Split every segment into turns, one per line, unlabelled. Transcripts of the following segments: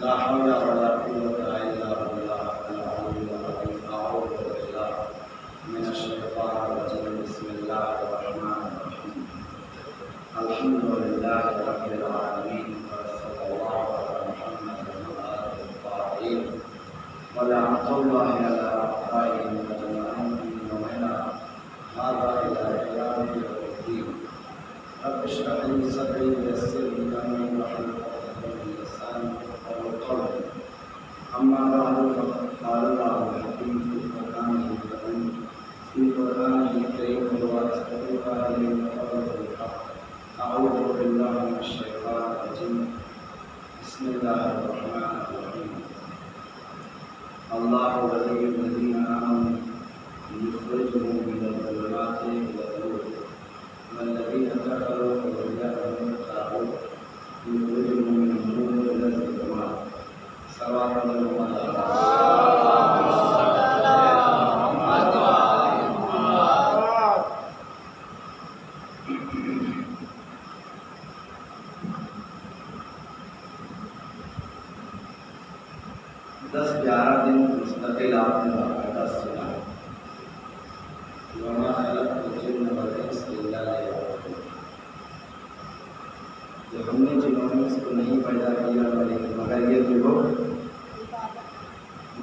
لا حول ولا قوة إلا بالله العلي العظيم. أعوذ بالله من الشيطان الرجيم. بسم الله الرحمن الرحيم. الحمد لله رب العالمين، وصلى الله على محمد وآله الطاهرين، ولعنة الله على أعدائهم وجميعهم ومنا هذا إلى قيام يوم الدين. رب اشرح لي صدري ويسر لي أمري واحلل عقدة من لساني يفقهوا قولي. أما بعد، فقد قال الله الحكيم في قرآنه الكريم وأستغفر الله لي وقوله الحق. أعوذ بالله من الشيطان الرجيم. بسم الله الرحمن الرحيم. الله ولي الذين آمنوا يخرجهم من الظلمات إلى النور، والذين كفروا أولياءهم الطاغوت يخرجهم من النور إلى الظلمات سواء عليهم دس 11 دن مستقل آپ نے باقاعدہ سنا ہے. وما خلقت الجن والانس الا ليعبدون. جو ہم نے جنوں نے اس کو نہیں پیدا کیا مگر یہ کہ وہ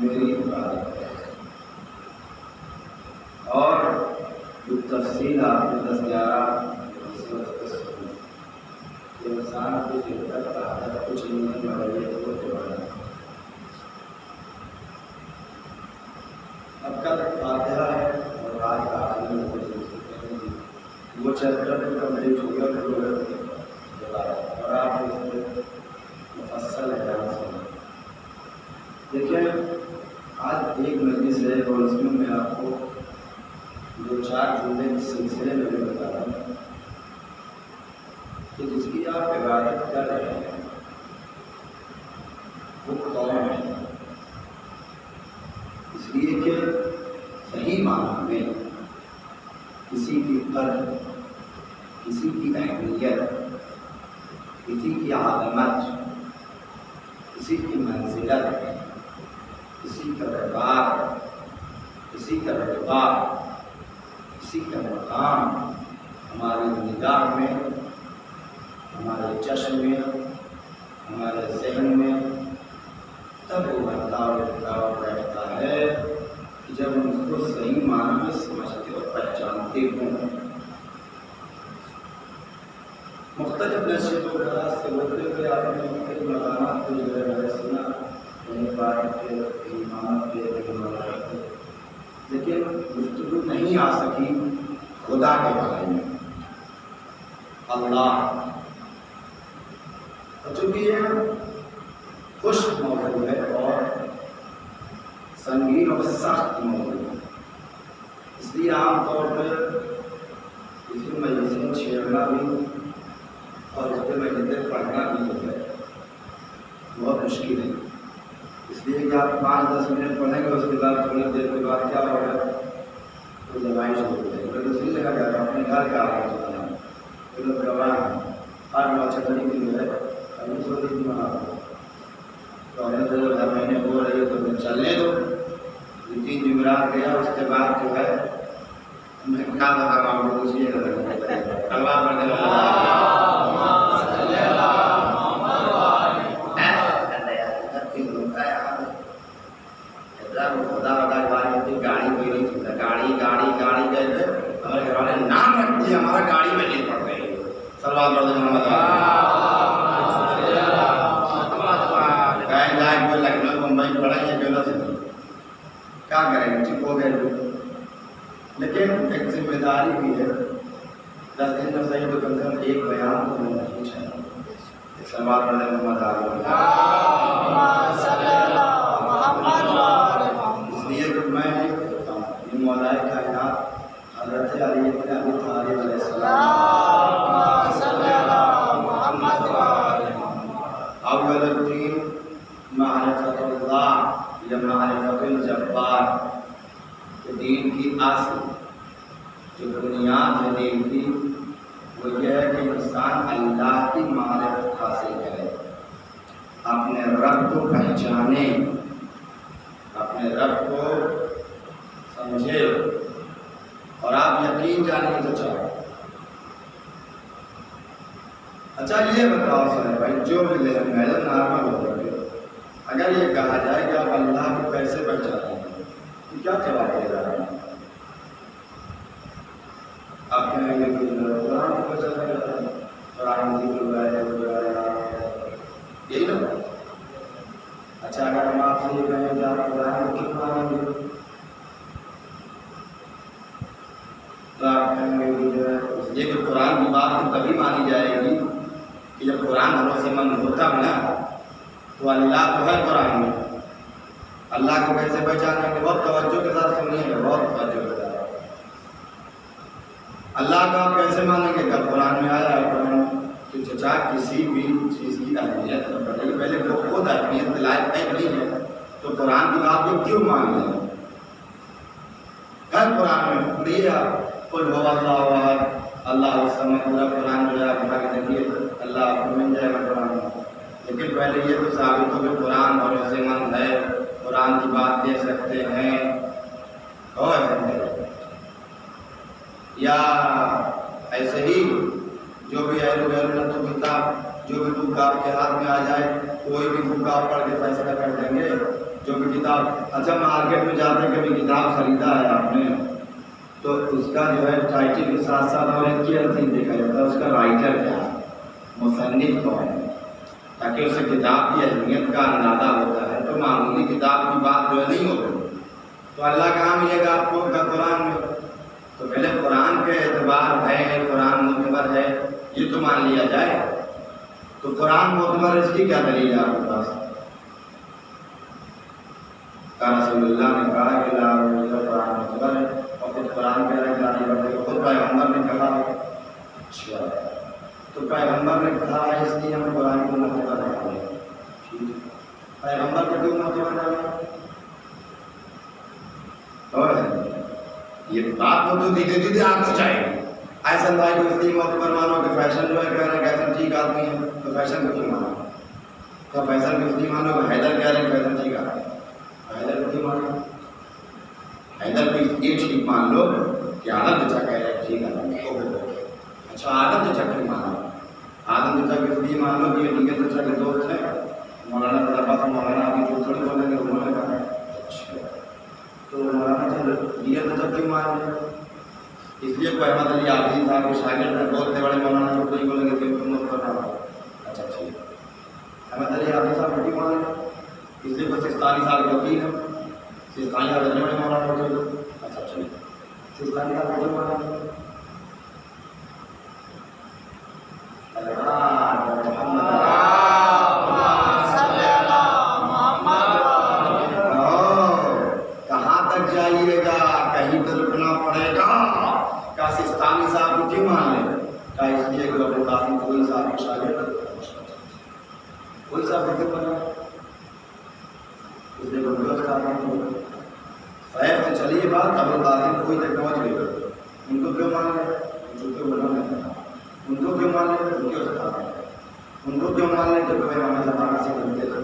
میری عبادت ہے. اور جو تفصیل آپ نے 10-11 سنی کہ انسان کی فطرت کا ہدف کچھ نہیں ہے مگر یہ کہ وہ عبادت ہے. اب کل فاتحہ ہے اور آج کا آخری وہ چیپٹر بھی کمپلیٹ ہو گیا اور آپ اس میں مفصل ہے. دیکھیں آج ایک مجلس ہے اور اس میں آپ کو 2-4 جملے اس سلسلے میں بھی بتا رہا ہوں کہ جس کی آپ عبادت کر رہے ہیں وہ کون ہے. اس لیے کہ صحیح معنی میں کسی کی قدر، کسی کی اہمیت، کسی کی عظمت، کسی کی منزلت، کسی کا کردار، کسی کا رتبہ، کسی کا مقام ہماری نگاہ میں، ہمارے چشم میں، ہمارے ذہن میں تب وہ برتاؤ بیٹھتا ہے کہ جب ہم اس کو صحیح معنی میں سمجھتے اور پہچانتے ہوں. مختلف نشے و فراز سے ہوتے ہوئے آپ نے مختلف مقامات پہ جو ہے سنا عبادت پہ، ایمان پہ، لیکن گفتگو نہیں آ سکی خدا کے بارے میں. اللہ چونکہ یہ خشک موضوع ہے اور سنگین اور سخت موضوع ہے، اس لیے عام طور پہ اسی مجلسیں چھیڑنا بھی اور اس پہ مجلسیں پڑھنا بھی جو ہے بہت مشکل ہے. اس لیے کہ آپ 5-10 منٹ پڑھیں گے، اس کے بعد تھوڑی دیر کے بعد کیا ہوگا تو لڑائی شروع ہو جائے گی. میں دوسری جگہ جا رہا ہوں، اپنے گھر کا آواز ہوتا ہے وہ لوگ گواہ ہیں. آج ماچھلی کی جو ہے ابھی چھوٹی بھی بنا رہا ہوں تو ہمیں جو ہر مہینے ہو رہی ہے تو چلنے دو. 3 جمعرات گیا اس کے بعد جو ہے میں کیا بتا رہا ہوں اسی کلمہ پڑھنے والا خدا وغیرہ بات ہوتی گاڑی کوئی نہیں سنتا. گاڑی گاڑی گاڑی کہتے ہمارے گھر والے نام رکھ دیا ہمارا گاڑی میں نہیں پڑھ رہے ہیں. سلوات پڑھ دیں محمد کوئی لکھنؤ ممبئی پڑھیں گے کیوں نہ سنیں کیا کریں گے. ٹھیک ہو گئے لوگ، لیکن ایک ذمہ داری بھی ہے. 10 دن میں صحیح تو کم سے کم ایک بیان تو ہونا ہی چاہیے. سلوات پڑھ دیں محمد اس لیے کہ میں نہیں کہتا ہوں یہ مولائے کائنات حضرت علی بن ابی طالب علیہ السلام اول الدین معرفت اللہ یا معرفت الجبار. دین کی اصل جو بنیاد ہے دین کی وہ یہ ہے کہ انسان اللہ کی معرفت حاصل کرے. اپنے رب کو پہچانے، اپنے رب کو سمجھے اور آپ یقین جاننے تو چاہو۔ اچھا یہ بتاؤ سر بھائی، جو بھی میرا نارمل ہو گیا، اگر یہ کہا جائے کہ آپ اللہ کو کیسے پہچانیں گے تو کیا جواب دے رہا ہے؟ آپ کہیں گے کہ قرآن کو پہچانا جاتا ہے، قرآن یہی نا۔ اچھا اگر ہم آپ سے یہ کہیں کہ آپ قرآن کو کیوں مانیں گے تو آپ کہیں گے کہ جو ہے یہ کہ قرآن کی بات تو تبھی مانی جائے گی کہ جب قرآن بھروسے مند ہوتا ہے نا، تو اللہ تو ہے قرآن میں، اللہ کو کیسے پہچانیں گے؟ بہت توجہ کے ساتھ سنیے گا، بہت توجہ کے ساتھ۔ اللہ کا آپ کیسے مانیں گے؟ کب قرآن میں آیا ہے، قرآن کہ چچا کسی بھی چیز کی اہمیت پہلے وہ خود اہمیت لائق ہے نہیں ہے تو قرآن کی بات کو کیوں مان لیں؟ ہر قرآن میں پڑھیے آپ، قل هو اللہ احد اللہ الصمد، پورا قرآن جو ہے آپ پڑھا کے دیکھیے، اللہ آپ کو مل جائے گا قرآن میں۔ لیکن پہلے یہ تو ثابت ہو کہ قرآن بھروسے مند ہے، قرآن کی بات دے سکتے ہیں، اور یا ایسے ہی جو بھی اہل و کتاب جو بھی بک آپ کے ہاتھ میں آ جائے، کوئی بھی بک آپ پڑھ کے فیصلہ کر دیں گے، جو بھی کتاب۔ اچھا مارکیٹ میں جاتے کبھی کتاب خریدا ہے آپ نے تو اس کا جو ہے ٹائٹل کے ساتھ ساتھ اور ایک چیز دیکھا جاتا ہے، اس کا رائٹر کیا ہے، مصنف کون ہے، تاکہ اسے کتاب کی اہمیت کا اندازہ ہوتا ہے۔ تو معمولی کتاب کی بات جو ہے نہیں ہوتی، تو اللہ کہاں ملے گا آپ کو؟ قرآن میں۔ تو پہلے قرآن کے اعتبار ہے، قرآن معتبر ہے، یہ تو مان لیا جائے۔ تو قرآن معتبر، اس کی کیا دلیل ہے آپ کے پاس؟ رسول اللہ نے کہا کہ لا قرآن معتبر ہے، اور خود قرآن کہہ رہا ہے، خود پیغمبر نے کہا ہے۔ اچھا تو پیغمبر نے کہا ہے اس لیے ہم قرآن کو معتبر رکھتے ہیں۔ پیغمبر کو کیوں معتبر رکھتے ہیں؟ اور یہ بات وہ تو دھیرے دھیرے آپ ہو جائے گی۔ ایسا بھائی کو اس لیے معتبر مانو کہ فیشن جو ہے کہہ رہے ہیں فیشن ٹھیک آدمی ہے، تو فیشن کو کیوں مانو؟ تو فیشن کو اس لیے مانو کہ حیدر کہہ رہے ہیں فیشن ٹھیک آدمی ہے، حیدر کو کیوں مانو؟ حیدر کو یہ ٹھیک مان لو کہ آدم چچا کہہ رہے ہیں ٹھیک آدمی ہے۔ اچھا آدم چچا کیوں مانو؟ آدم چچا کو اس لیے مان لو کہ یہ ٹھیک چچا کے دوست ہیں، مولانا بڑا پاس مولانا ابھی جو تھوڑی بولیں گے انہوں نے کہا۔ اچھا تو مولانا چچا کیوں مان لیں؟ اس لیے کوئی احمد علی آبادی صاحب کے شاگرد ہیں، بہت بڑے مولانا جو کوئی بولیں گے کہ تم مت کرنا۔ اچھا ٹھیک، احمد علی آبادی صاحب کو کیوں مان لیں؟ اس لیے کوئی سستانی صاحب کے وکیل ہے، سستانی صاحب اتنے بڑے مولانا ہوتے ہیں۔ اچھا ٹھیک، سستانی صاحب کو کیوں مان لیں؟ کہاں تک جائیے گا؟ کہیں تو رکنا پڑے گا۔ کیا سستانی صاحب کو کیوں مان لیں؟ کیا اس لیے کہ ابو قاسم کوئی صاحب کے شاگرد کوئی صاحب کیوں مان لیں؟ اس لیے فیض سے چلیے بات، ابو قاسم کوئی تک پہنچ گئی، ان کو کیوں مان لیں؟ ان کو کیوں مان لیں؟ ان کو کیوں مان لیں؟ جب امام زمانہ سے بنتے تھے۔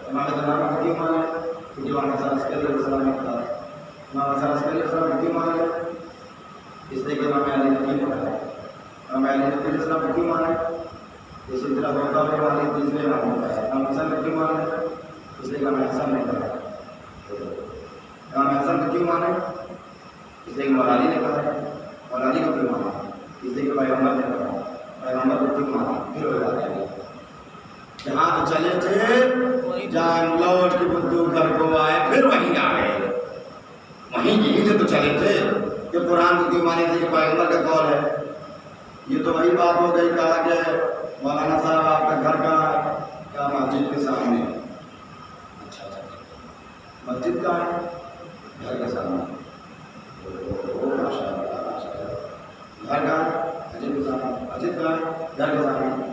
امام زمانہ کو کیوں مان لیں؟ کیونکہ امام حسن عسکری علیہ السلام نے کہا۔ امام حسن عسکری علیہ السلام کو کیوں مان لیں؟ اس لیے کہ امام علی نبی نے کہا۔ امام علی نبی علیہ السلام کو کیوں مان لیں؟ اسی طرح ہوتا ہے والی تیسرے امام نے کہا۔ امام حسن کو کیوں مان لیں؟ اس لیے کہ امام حسن نے کہا۔ امام حسن کو کیوں مانے؟ اس لیے کہ مولا علی نے کہا۔ مولا علی کو کیوں مانا؟ اس لیے کہ پیغمبر نے کہا۔ پیغمبر کو کیوں مانا؟ پھر ہو جاتا ہے جہاں تو چلے تھے، جہاں لوٹ کے بندوق گھر کو آئے، پھر وہیں آ گئے۔ وہیں یہی سے تو چلے تھے کہ قرآن کو کیوں مانے تھے کہ پیغمبر کا قول ہے۔ یہ تو وہی بات ہو گئی، کہا کہ مولانا صاحب آپ کا گھر کا مسجد کے سامنے۔ اچھا مسجد کا ہے گھر کے سامنے، گھر کا مسجد کے سامنے، مسجد کا گھر کے سامنے،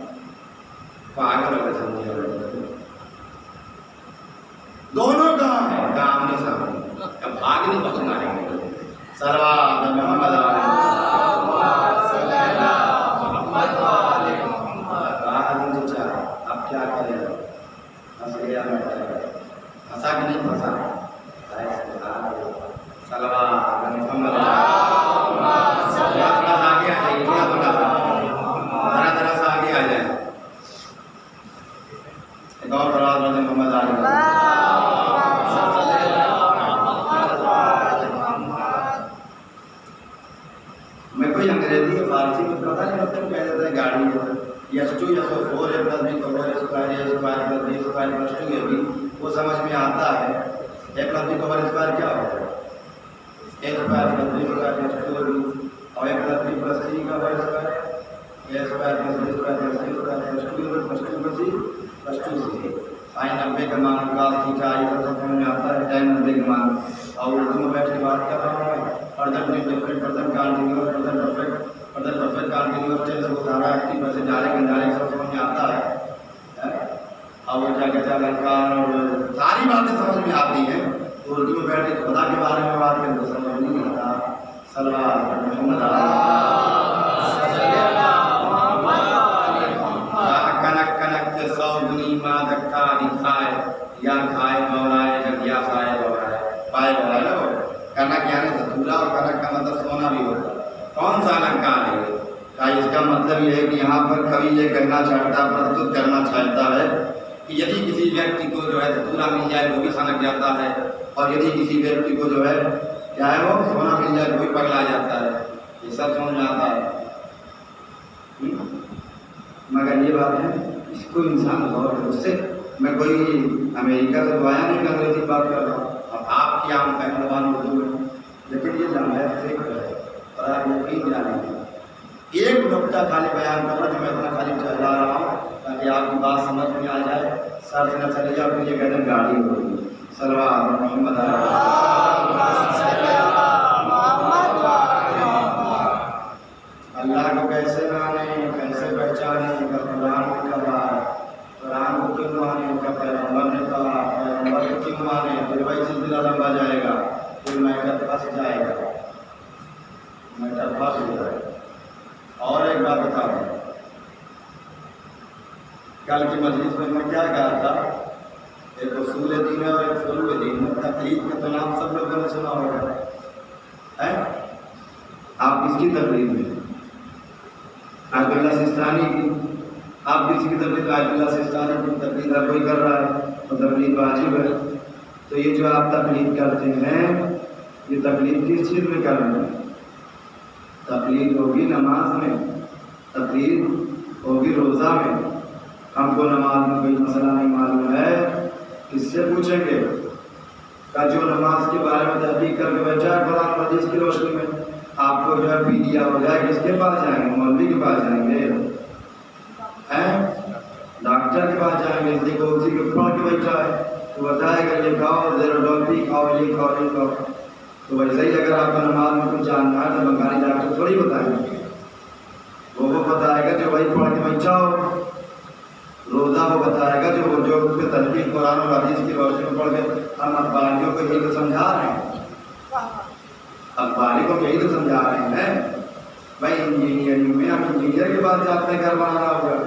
پاگل ہو گئے سمجھے دونوں کا ہے کام نہیں سامنے، اب بھاگ نہیں بچنا رہیں گے۔ صلوات محمد اب کیا کریں؟ انگریزی فارسی میں پتہ نہیں مطلب کہہ دیتے ہیں گاڑی ہے S2 S4 A + B = A² A² + B² + 2AB وہ سمجھ میں آتا ہے. A + B ² کیا ہوتا ہے؟ A² + B² + 2AB اور A + B + C کا ² A² + B² + C² + 2AB + 2C + 2C. sin 90 کا مان cos θ یہ سب سمجھ میں آتا ہے. tan 90 کا مان اور اردو میں بیٹھ کے بات کر رہا ہوں. Present indefinite present continuous present perfect continuous tense وہ سارا ایکٹیو ویسے ڈائریکٹ انڈائریکٹ سب سمجھ میں آتا ہے. اور وہ کیا کہتے ہیں النکار اور ساری باتیں سمجھ میں آتی ہیں. اردو میں بیٹھ کے خدا کے بارے میں بات کریں تو سمجھ نہیں آتا. صلوات محمد کنک کنک کے 100 گنی ماں دکا دکھائے یا کھائے بورائے جب یا کھائے بورائے پائے بورائے نا. وہ کنک یعنی دھتورا اور کنک کا مطلب سونا بھی ہوتا ہے. کون سا النکار ہے؟ اس کا مطلب یہ ہے کہ یہاں پر کبھی یہ کہنا چاہتا پرستت کرنا چاہتا ہے کہ یدی کسی ویکتی کو جو ہے دھتورا مل جائے وہ بھی سنک جاتا ہے اور یدی کسی ویکتی کو جو ہے کیا ہے وہ سونا مل جائے وہ بھی پگلا جاتا ہے. یہ سب سمجھ میں آتا ہے. مگر یہ بات ہے اس کو انسان غور کرے. اس سے میں کوئی امریکہ سے آیا نہیں کہ انگریزی بات کر رہا ہوں. اب آپ کی عام فہم زبان اردو میں لیکن یہ لمحہ فکر ہے اور آپ یقین جانیں. ایک نقطہ خالی بیان کر رہا جو میں اتنا خالی ٹھہرا رہا ہوں تاکہ آپ کی بات سمجھ میں آ جائے. سر سے نہ چلے جاؤ پھر یہ کہتے ہیں گاڑی ہو گئی. صلوات محمد اللہ کو کیسے مانے کیسے پہچانے کا قرآن نے کہا. قرآن کو کیوں مانے کا پیغمبر نے کہا. پیغمبر کو کیوں مانے پھر وہی سلسلہ لمبا جائے گا. پھر میٹر پھنس جائے گا. میٹر پھنس جائے گا. اور ایک بات بتا دوں کل کی مجلس میں کیا کہا تھا. ایک اصول دین ہے اور ایک فروع دین ہے. تقلید کا تو نام سب لوگوں نے سنا ہوگا. آپ کس کی تقلید میں؟ آیت اللہ سستانی کی. آپ کسی کی تقلید آیت اللہ سستانی کی تقلید ہر کوئی کر رہا ہے تو تقلید واجب ہے. تو یہ جو آپ تقلید کرتے ہیں یہ تقلید کس چیز میں کر رہے ہیں؟ تقلید ہوگی نماز میں. تقلید ہوگی روزہ میں. ہم کو نماز میں کوئی مسئلہ نہیں معلوم ہے کس سے پوچھیں گے؟ کا جو نماز کے بارے میں تحقیق کر کے بیٹھا ہے قرآن حدیث کی روشنی میں آپ کو جو ہے پی دیا ہو جائے کس کے پاس جائیں گے؟ مولوی کے پاس جائیں گے؟ ڈاکٹر کے پاس جائیں گے؟ دیکھو اسی کے پڑھ کے بیٹھا ہے تو بتائے گا یہ کھاؤ زیروڈالپی کھاؤ یہ کھاؤ یہ کھاؤ. تو ویسے ہی اگر آپ کو نماز میں کچھ جاننا ہے تو بنگالی ڈاکٹر تھوڑی بتائیں گے. وہ بتائے گا جو وہی پڑھ کے بیٹھا ہو. روزہ وہ بتائے گا جو اس پہ تحقیق قرآن اور حدیث کی روشنی میں پڑھ کے ہم اخباریوں کو یہی تو سمجھا رہے ہیں. اخباری کو یہی تو سمجھا رہے ہیں بھائی انجینئرنگ میں ہم انجینئر کے پاس جاتے ہیں گھر بنانا ہوگا.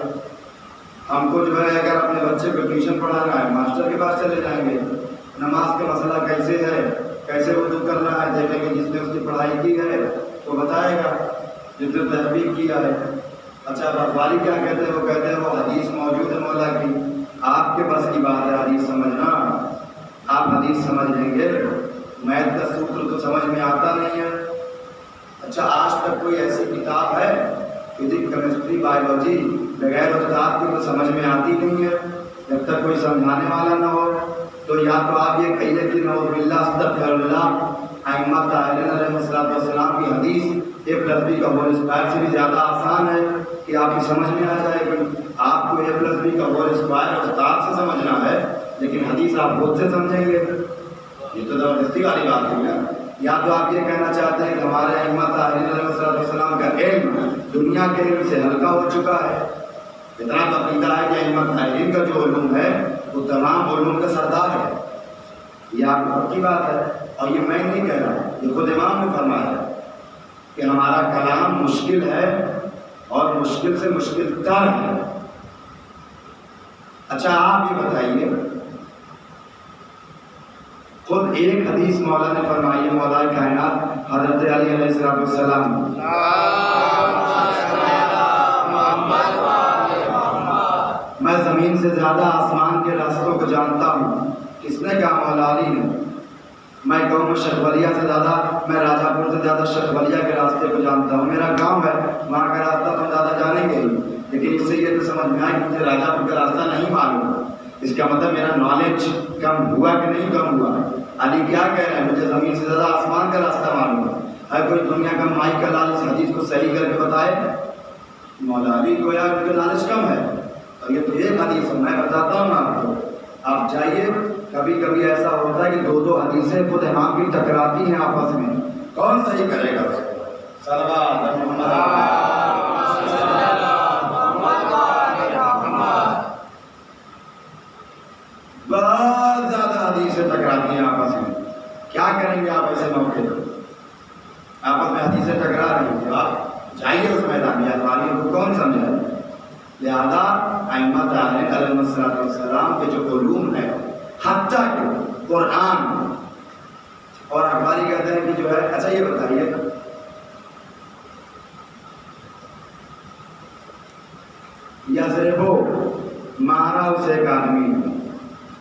ہم کو جو ہے اگر اپنے بچے کو ٹیوشن پڑھانا ہے ماسٹر کے پاس چلے جائیں گے. نماز کا مسئلہ کیسے ہے کیسے وضو کرنا ہے دیکھیں گے. جس نے اس کی پڑھائی کی ہے وہ بتائے گا جس نے تحقیق کیا ہے. اچھا اخباری کیا کہتے ہیں؟ وہ کہتے ہیں وہ حدیث موجود ہے مولا کی. آپ کے بس کی بات ہے حدیث سمجھنا. آپ حدیث سمجھ لیں گے میتھ کا سوتر تو سمجھ میں آتا نہیں ہے. اچھا آج تک کوئی ایسی کتاب ہے فزکس کیمسٹری بایولوجی بغیر استاد کی تو سمجھ میں آتی نہیں ہے جب تک کوئی سمجھانے والا نہ ہو. تو یا تو آپ یہ کہیے کہ نعوذ باللہ استغفر اللہ ائمہ طاہرین علیہ السلام کی حدیث A + B کا ہول اسکوائر سے بھی زیادہ آسان ہے کہ آپ کی سمجھ میں آ جائے گی. آپ کو A + B کا ہول اسکوائر استاد سے سمجھنا ہے لیکن حدیث آپ خود سے سمجھیں گے. یہ تو زبردستی والی بات ہے نا. یا تو آپ یہ کہنا چاہتے ہیں کہ ہمارے ائمہ طاہرین علیہ السلام کا علم دنیا کے علم سے ہلکا ہو چکا ہے. اتنا عقیدہ ہے کہ ائمہ طاہرین کا جو علوم ہے وہ تمام علوم کا سردار ہے. یہ آپ کو پکی بات ہے اور یہ میں نہیں کہہ رہا ہوں. یہ خود امام نے فرمایا ہے کہ ہمارا کلام مشکل ہے اور مشکل سے مشکل تر ہے. اچھا آپ یہ بتائیے خود ایک حدیث مولا نے فرمائی ہے مولا کائنات حضرت علی علیہ السلام میں زمین سے زیادہ آسمان کے راستوں کو جانتا ہوں. کس نے کہا؟ مولا علی نے. میں قوم شہوریہ سے زیادہ میں راجا پور سے زیادہ شخولیہ کے راستے کو جانتا ہوں، میرا گاؤں ہے وہاں کا راستہ تو زیادہ جانیں گے ہی، لیکن اس سے یہ تو سمجھ میں آئے کہ مجھے راجا پور کا راستہ نہیں معلوم، اس کا مطلب میرا نالج کم ہوا کہ نہیں کم ہوا؟ علی کیا کہہ رہے ہیں؟ مجھے زمین سے زیادہ آسمان کا راستہ معلوم ہے کوئی دنیا کا مائی کا لال اس حدیث کو صحیح کر کے بتائے؟ مولا علی کو یا ان کا نالج کم ہے؟ اور یہ تو ایک حدیث ہے، میں بتاتا ہوں آپ کو، آپ جائیے، کبھی کبھی ایسا ہوتا ہے کہ دو حدیثیں خود امام کی ٹکراتی ہیں آپس میں، کون صحیح کرے گا اس کو؟ صلوات بہت زیادہ حدیثیں ٹکراتی ہیں آپس میں، کیا کریں گے آپ ایسے موقع پر؟ آپس میں حدیثیں ٹکرا رہی ہیں، آپ جائیے اس میدان میں، والیوں کو کون سمجھائے؟ لہذا ائمہ علیہ السلام کے جو علوم ہے، حتیٰ کہ قرآن اور اخباری کہتے ہیں کہ جو ہے، اچھا یہ بتائیے یضربو مارا اسے ایک آدمی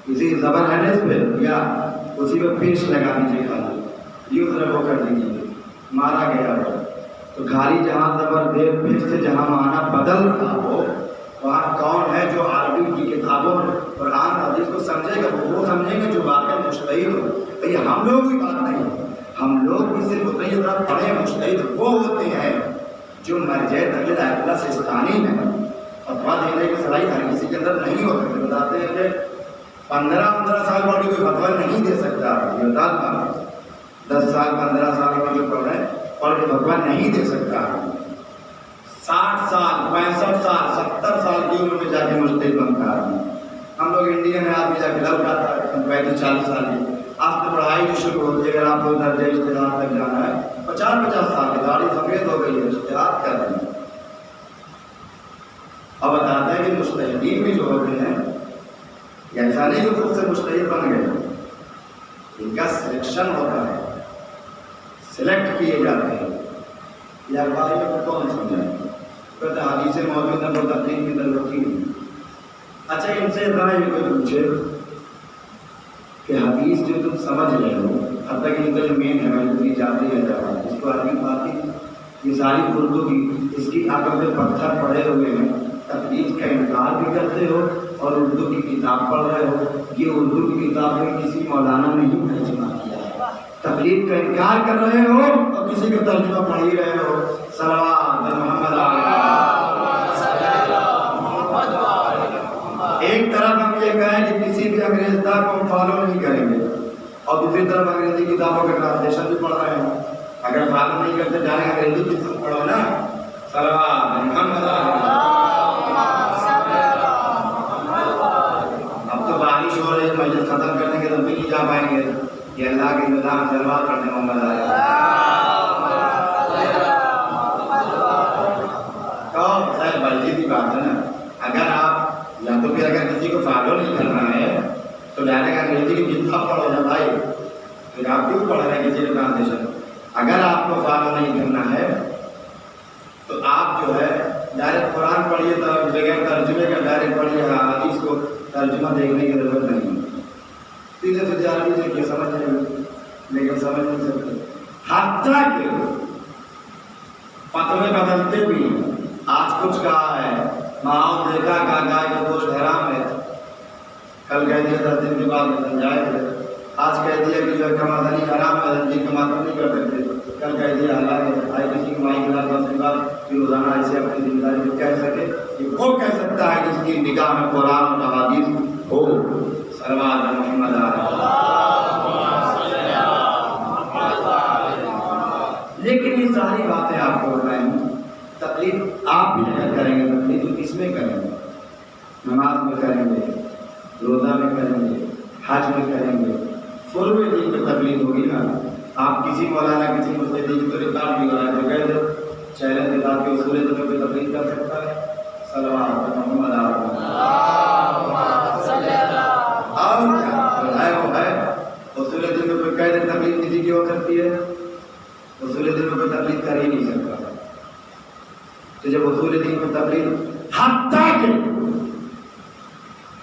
کسی زبر ہے نا اس پہ یا اسی پہ پیش لگا دیجیے، خالی یضربو کر دیجیے، مارا گیا ہو تو گھاری جہاں زبر دے پیش سے جہاں معنی بدل رہا ہو، وہاں کون ہے جو عربی کی کتابوں قرآن حدیث کو سمجھے گا؟ وہ سمجھیں گے جو واقعہ مجتہد ہو۔ بھئی ہم لوگ کی بات نہیں، ہم لوگ بھی صرف اتنے ہی طرح پڑھے مجتہد وہ ہوتے ہیں جو مرجع تقلید آیت اللہ سستانی میں فتویٰ دینے کی صلاحیت ہر کسی کے اندر نہیں ہو سکتی۔ بتاتے ہیں کہ 15 سال پڑھ کے کوئی فتویٰ نہیں دے سکتا، یہ بتا 10 سال 15 سال کے جو پڑھ رہے ہیں پڑھ کے فتویٰ نہیں دے سکتا، 60 سال 65 سال 70 سال کی عمر میں جا کے مجتہد بنتا ہے۔ ہم لوگ انڈیا میں آدمی جا کے لگ جاتا ہے 35-40 سال کی، آپ کی پڑھائی جو شروع ہوتی ہے، اگر آپ کو درجہ اجتہاد تک جانا ہے 50 سال کی، داڑھی سفید ہو گئی ہے، اجتہاد کر رہے ہیں۔ اب بتاتے ہیں کہ مجتہدین بھی جو ہوتے ہیں، ایسا نہیں کہ خود سے مجتہد بن گئے، ان کا سلیکشن ہوتا ہے، سلیکٹ کیے جاتے ہیں۔ یا بھائی کو کون سمجھائے؟ کہتے ہیں حدیثیں موجود ہیں، وہ تقلید کی ضرورت ہی نہیں۔ اچھا ان سے اتنا یہ کوئی پوچھے کہ حدیث جو تم سمجھ رہے ہو، اب تک ان کا جو مین ہے میں جاتی ہے جواب، اس کو عربی بات یہ ساری اردو کی، اس کی عقل پہ پتھر پڑے ہوئے ہیں، تقلید کا انکار بھی کرتے ہو اور اردو کی کتاب پڑھ رہے ہو، یہ اردو کی کتاب میں کسی مولانا نے ہی ترجمہ کیا ہے، تقلید کا انکار کر رہے ہو اور کسی کا ترجمہ پڑھ ہی رہے ہو۔ صلوات محمد ایک طرف ہم یہ کہیں کہ کسی بھی انگریز کو ہم فالو نہیں کریں گے، اور دوسری طرف انگریزی کتابوں کا ٹرانسلیشن بھی پڑھ رہے ہیں، اگر فالو نہیں کرتے جانے انگریزی کتاب پڑھو نا۔ صلوات محمد اب تو بارش ہو رہی ہے، مجلس ختم کرنے کے دم بھی نہیں جا پائیں گے، یہ اللہ کے نظام صلوات پڑھنے محمد مرضی کی بات ہے نا۔ اگر آپ یا تو پھر اگر کسی کو فالو نہیں کرنا ہے تو ڈائریکٹ انگریزی کی کتاب پڑھو نا بھائی، پھر آپ کیوں پڑھ رہے ہیں کسی کا ٹرانسلیشن؟ اگر آپ کو فالو نہیں کرنا ہے تو آپ جو ہے ڈائریکٹ قرآن پڑھیے، بغیر ترجمے کا ڈائریکٹ پڑھیے، حدیث کو ترجمہ دیکھنے کی ضرورت نہیں، سیدھے سے عربی دیکھیے سمجھ لیں گے، لیکن سمجھ نہیں سکتے۔ حتیٰ کہ فتوے بدلتے بھی، آج کچھ کہا ہے، ماحول دیکھا کہا گائے کا گوشت حرام ہے، کل کہہ دیا 10 دن کے بعد میں جائز ہے، آج کہہ دیا کہ جو ہے کمازنی حرام ہے، جن کا ماتم نہیں کر سکتے، کل کہہ دیا حلال ہے، آئی کسی کو مائی خلاف اس کے بعد کہ روزانہ ایسے اپنی ذمہ داری میں کہہ سکے، یہ وہ کہہ سکتا ہے جس کی نگاہ میں قرآن اور حدیث ہو۔ صلوات محمد لیکن یہ ساری باتیں آپ کو بتائیں، تقلید آپ بھی اگر کریں گے تقلید تو کس میں کریں گے؟ نماز میں کریں گے، روزہ میں کریں گے، حج میں کریں گے، فروع دین میں تقلید ہوگی نا۔ آپ کسی مولانا کسی مجتہد کی تو ریکارڈ بھی ہو رہا ہے، تو کہہ دو چیلنج کے بعد کہ اصول دین میں کوئی تقلید کر سکتا ہے؟ صلوات محمد اور کیا ہے وہ ہے اصول دین میں کوئی کہہ دے تقلید کسی کی ہو سکتی ہے؟ اصول دین میں کوئی تقلید کر ہی نہیں سکتا۔ تو جب اصول دین کو تقلید، حتیٰ کہ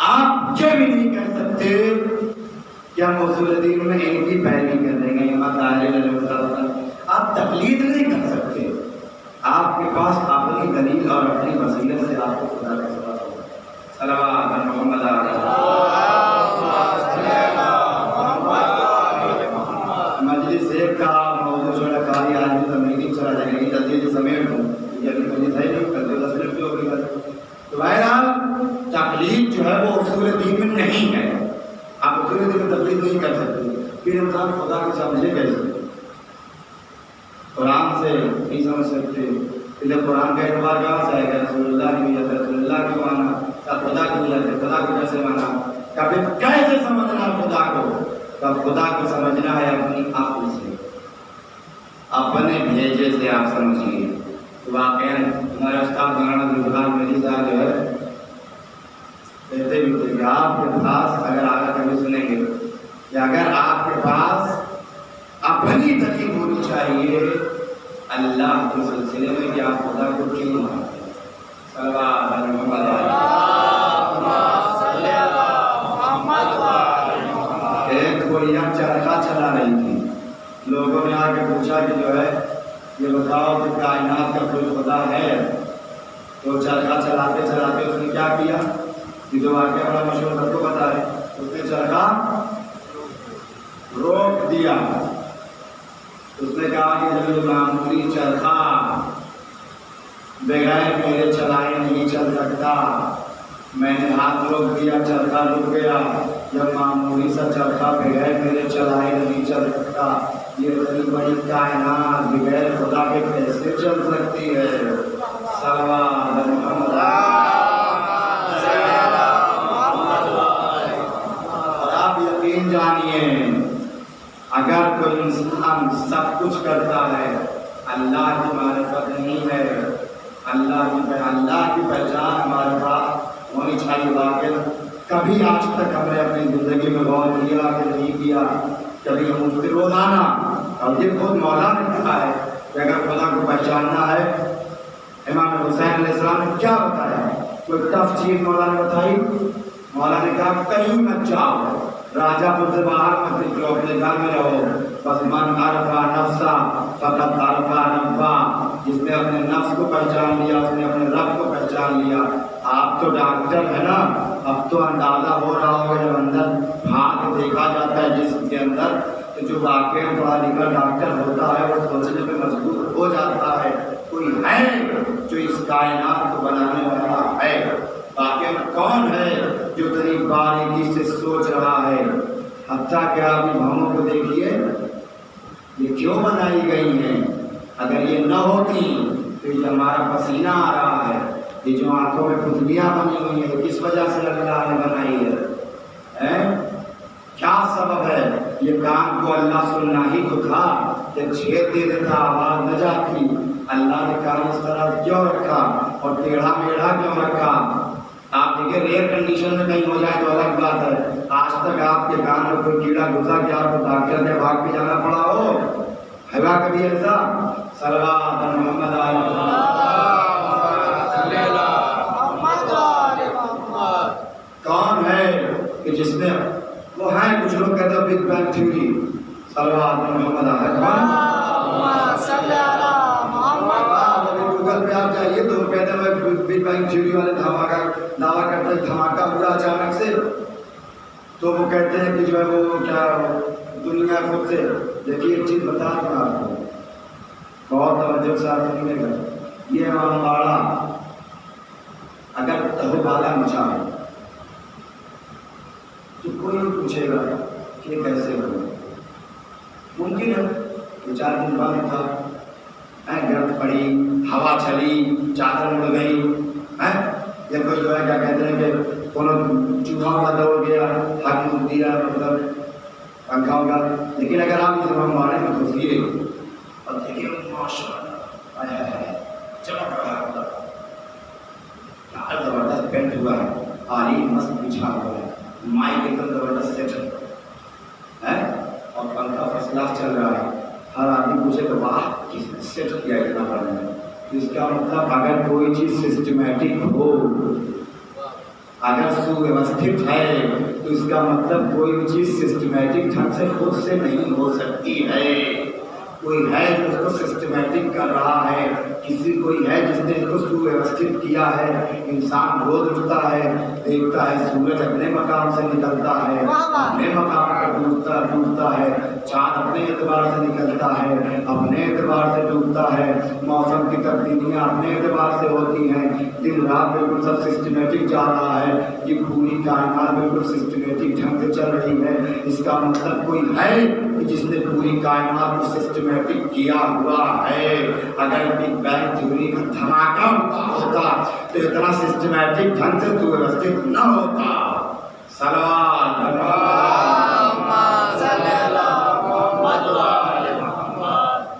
آپ یہ بھی نہیں کہہ سکتے کہ ہم اصول دین میں ان کی پیروی کر دیں گے، نعمت آپ تقلید نہیں کر سکتے. آپ کے پاس اپنی دلیل اور اپنی وسیلت سے آپ کو خدا کا ثواب ہوگا. صلوات محمد مجلس ایک کا موضوع چھوڑا کاری آدمی تمہیں چلا جائے گی جلدی سمیٹ ہوں یعنی مجلس ہے نہیں کرتے 10 منٹ بھی ہوگی. تو بہرحال تقلید جو ہے وہ اصول دین میں نہیں ہے. آپ اصول دین میں تقلید نہیں کر سکتے. پھر انسان خدا کو سمجھے کیسے؟ قرآن سے نہیں سمجھ سکتے. پھر قرآن کا اعتبار کہاں سے آئے گا؟ رسول اللہ کی وجہ سے. رسول اللہ کی مانا یا خدا کی وجہ سے. خدا کو کیسے مانا؟ کبھی کیسے سمجھنا خدا کو؟ تب خدا کو سمجھنا ہے اپنی عقل سے, اپنے بھیجے سے آپ سمجھیے. واقعا ہمارے استاد مولانا عبدالغفار میری صاحب جو ہے کہتے بھی تھے کہ آپ کے پاس اگر آگے کبھی سنیں گے کہ اگر آپ کے پاس اپنی دلیل ہونی چاہیے اللہ کے سلسلے میں کہ آپ خدا کو کیوں مانتے ہیں. صلوات محمد ایک گولیاں چرخہ چلا رہی تھی. لوگوں نے آ کے پوچھا کہ جو ہے یہ بتاؤ کہ کائنات کا کوئی خدا ہے؟ تو چرخہ چلاتے چلاتے اس نے کیا کیا؟ یہ جو واقعہ بڑا مشہور سب کو پتا ہے. اس نے چرخہ روک دیا. اس نے کہا کہ جب یہ معمولی چرخہ بغیر میرے چلائے نہیں چل سکتا. میں نے ہاتھ روک دیا, چرخہ رک گیا. جب معمولی سا چرخہ بغیر میرے چلائے نہیں چل سکتا, یہ اتنی بڑی کائنات بغیر خدا کے کیسے چل سکتی ہے؟ صلوات محمد. اور آپ یقین جانیے اگر کوئی انسان سب کچھ کرتا ہے, اللہ کی معرفت نہیں ہے, اللہ کی پہچان ہمارے پاس ہونی چاہیے. واقعہ کبھی آج تک ہم نے اپنی زندگی میں غور کیا کہ نہیں کیا؟ کبھی ہم اس کے روزانہ, اور یہ خود مولا نے کہا ہے کہ اگر خدا کو پہچاننا ہے, امام حسین علیہ السلام نے کیا بتایا؟ کوئی ٹف چیز مولا نے بتائی. مولا نے کہا کہیں مت جاؤ, راجہ پور سے باہر مت نکلو, اپنے گھر میں رہو. بس من عرفا نفسا فقط عرفا ربا. جس نے اپنے نفس کو پہچان لیا اس نے اپنے رب کو پہچان لیا. آپ تو ڈاکٹر ہے نا, اب تو اندازہ ہو رہا ہوگا جب اندر ہاتھ دیکھا جاتا ہے جسم کے اندر, تو جو واقعی پڑھا لکھا ڈاکٹر ہوتا ہے وہ سوچنے پہ مجبور ہو جاتا ہے کوئی ہے جو اس کائنات کو بنانے والا ہے. واقعی کون ہے جو اتنی باریکی سے سوچ رہا ہے؟ حتیٰ کہ آپ ان بھوموں کو دیکھیے, یہ کیوں بنائی گئی ہیں؟ اگر یہ نہ ہوتی تو یہ ہمارا پسینہ آ رہا ہے, یہ جو آنکھوں میں پتلیاں بنی ہوئی ہیں کس وجہ سے اللہ نے بنائی ہے؟ کیا سبب ہے؟ یہ کان کو اللہ سننا ہی تو تھا, جب چھید دے دیتا آواز نہ جاتی. اللہ نے کان اس طرح کیوں رکھا اور ٹیڑھا میڑھا کیوں رکھا؟ آپ دیکھیں ایئر کنڈیشن میں کہیں ہو جائے تو الگ بات ہے. آج تک آپ کے کان میں کوئی کیڑا گھسا کہ آپ کو ڈاکٹر کے بھاگ کے جانا پڑا ہو؟ ہے گا کبھی ایسا؟ صلوات محمد کون ہے کہ جس نے وہ ہیں کچھ لوگ کہتے ہیں بگ بینگ تھیوری. صلوات محمد گوگل پہ آپ جائیے تو وہ کہتے ہیں بگ بینگ تھیوری والے دعویٰ کرتے ہیں دھماکہ ہوا اچانک سے. تو وہ کہتے ہیں کہ جو ہے وہ کیا دنیا خود سے. دیکھیے ایک چیز بتا دوں آپ کو, بہت توجہ سے آپ سنیے گا. یہ امام باڑہ اگر تہو بالا مچا تو کوئی نہیں پوچھے گا کہ کیسے ہو. ممکن ہے کہ 4 دن بعد تھا, گرد پڑی, ہوا چلی, چادر اڑ گئی, یا کوئی جو ہے کیا کہتے ہیں کہ کونوں چوہا کا دوڑ گیا, حق دیا, مطلب پنکھا ہوگا. لیکن اگر آپ اس امام باڑے میں گھسیے اور دیکھیے ماشاء اللہ چمک رہا ہے, کیا زبردست پینٹ ہوا ہے, قالین مست بچھا ہوا ہے, مائک ایک دم زبردست سیٹ ہے, اور پنکھا فرسٹ کلاس چل رہا ہے. ہر آدمی پوچھے تو واہ کس نے سیٹ کیا اتنا بڑا ہے. اس کا مطلب اگر کوئی چیز سسٹمیٹک ہو اگر سوویوستھت ہے تو اس کا مطلب کوئی بھی چیز سسٹمیٹک ڈھنگ سے خود سے نہیں ہو سکتی ہے. کوئی ہے جو اس کو سسٹمیٹک کر رہا ہے، کوئی ہے جس نے اس کو سوویوستھت کیا ہے. انسان روز اٹھتا ہے، دیکھتا ہے سورج اپنے مقام سے نکلتا ہے، اپنے مقام پر ڈوبتا ہے، چاند اپنے اعتبار سے نکلتا ہے، اپنے اعتبار سے ڈوبتا ہے، موسم کی تبدیلیاں اپنے اعتبار سے ہوتی ہیں، دن رات بالکل سب سسٹمیٹک جا رہا ہے. یہ پوری کائنات بالکل سسٹمیٹک ڈھنگ سے چل رہی ہے. اس کا مطلب کوئی ہے جس نے پوری کائنات کو سسٹمیٹک کیا ہوا ہے. اگر بگ بینگ تھیوری کا دھماکہ ہوا ہوتا تو اتنا سسٹمیٹک ڈھنگ سے ویوستھت نہ ہوتا.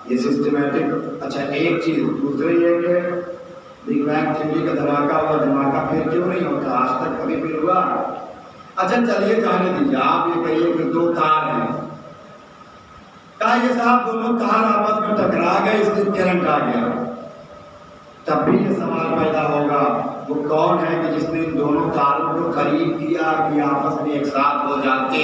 یہ سسٹمیٹک. اچھا ایک چیز دوسری یہ کہ بگ بینگ تھیوری کا دھماکہ پھر کیوں نہیں ہوتا؟ آج تک کبھی پھر ہوا؟ اچھا چلیے جانے دیجیے. آپ یہ کہیے کہ دو تار ہیں، کہا یہ صاحب دونوں تار آپس میں ٹکرا گئے، اس دن کرنٹ آ گیا. تب بھی یہ سوال پیدا ہوگا وہ کون ہے کہ جس نے ان دونوں تاروں کو قریب کیا کہ آپس میں ایک ساتھ ہو جاتے؟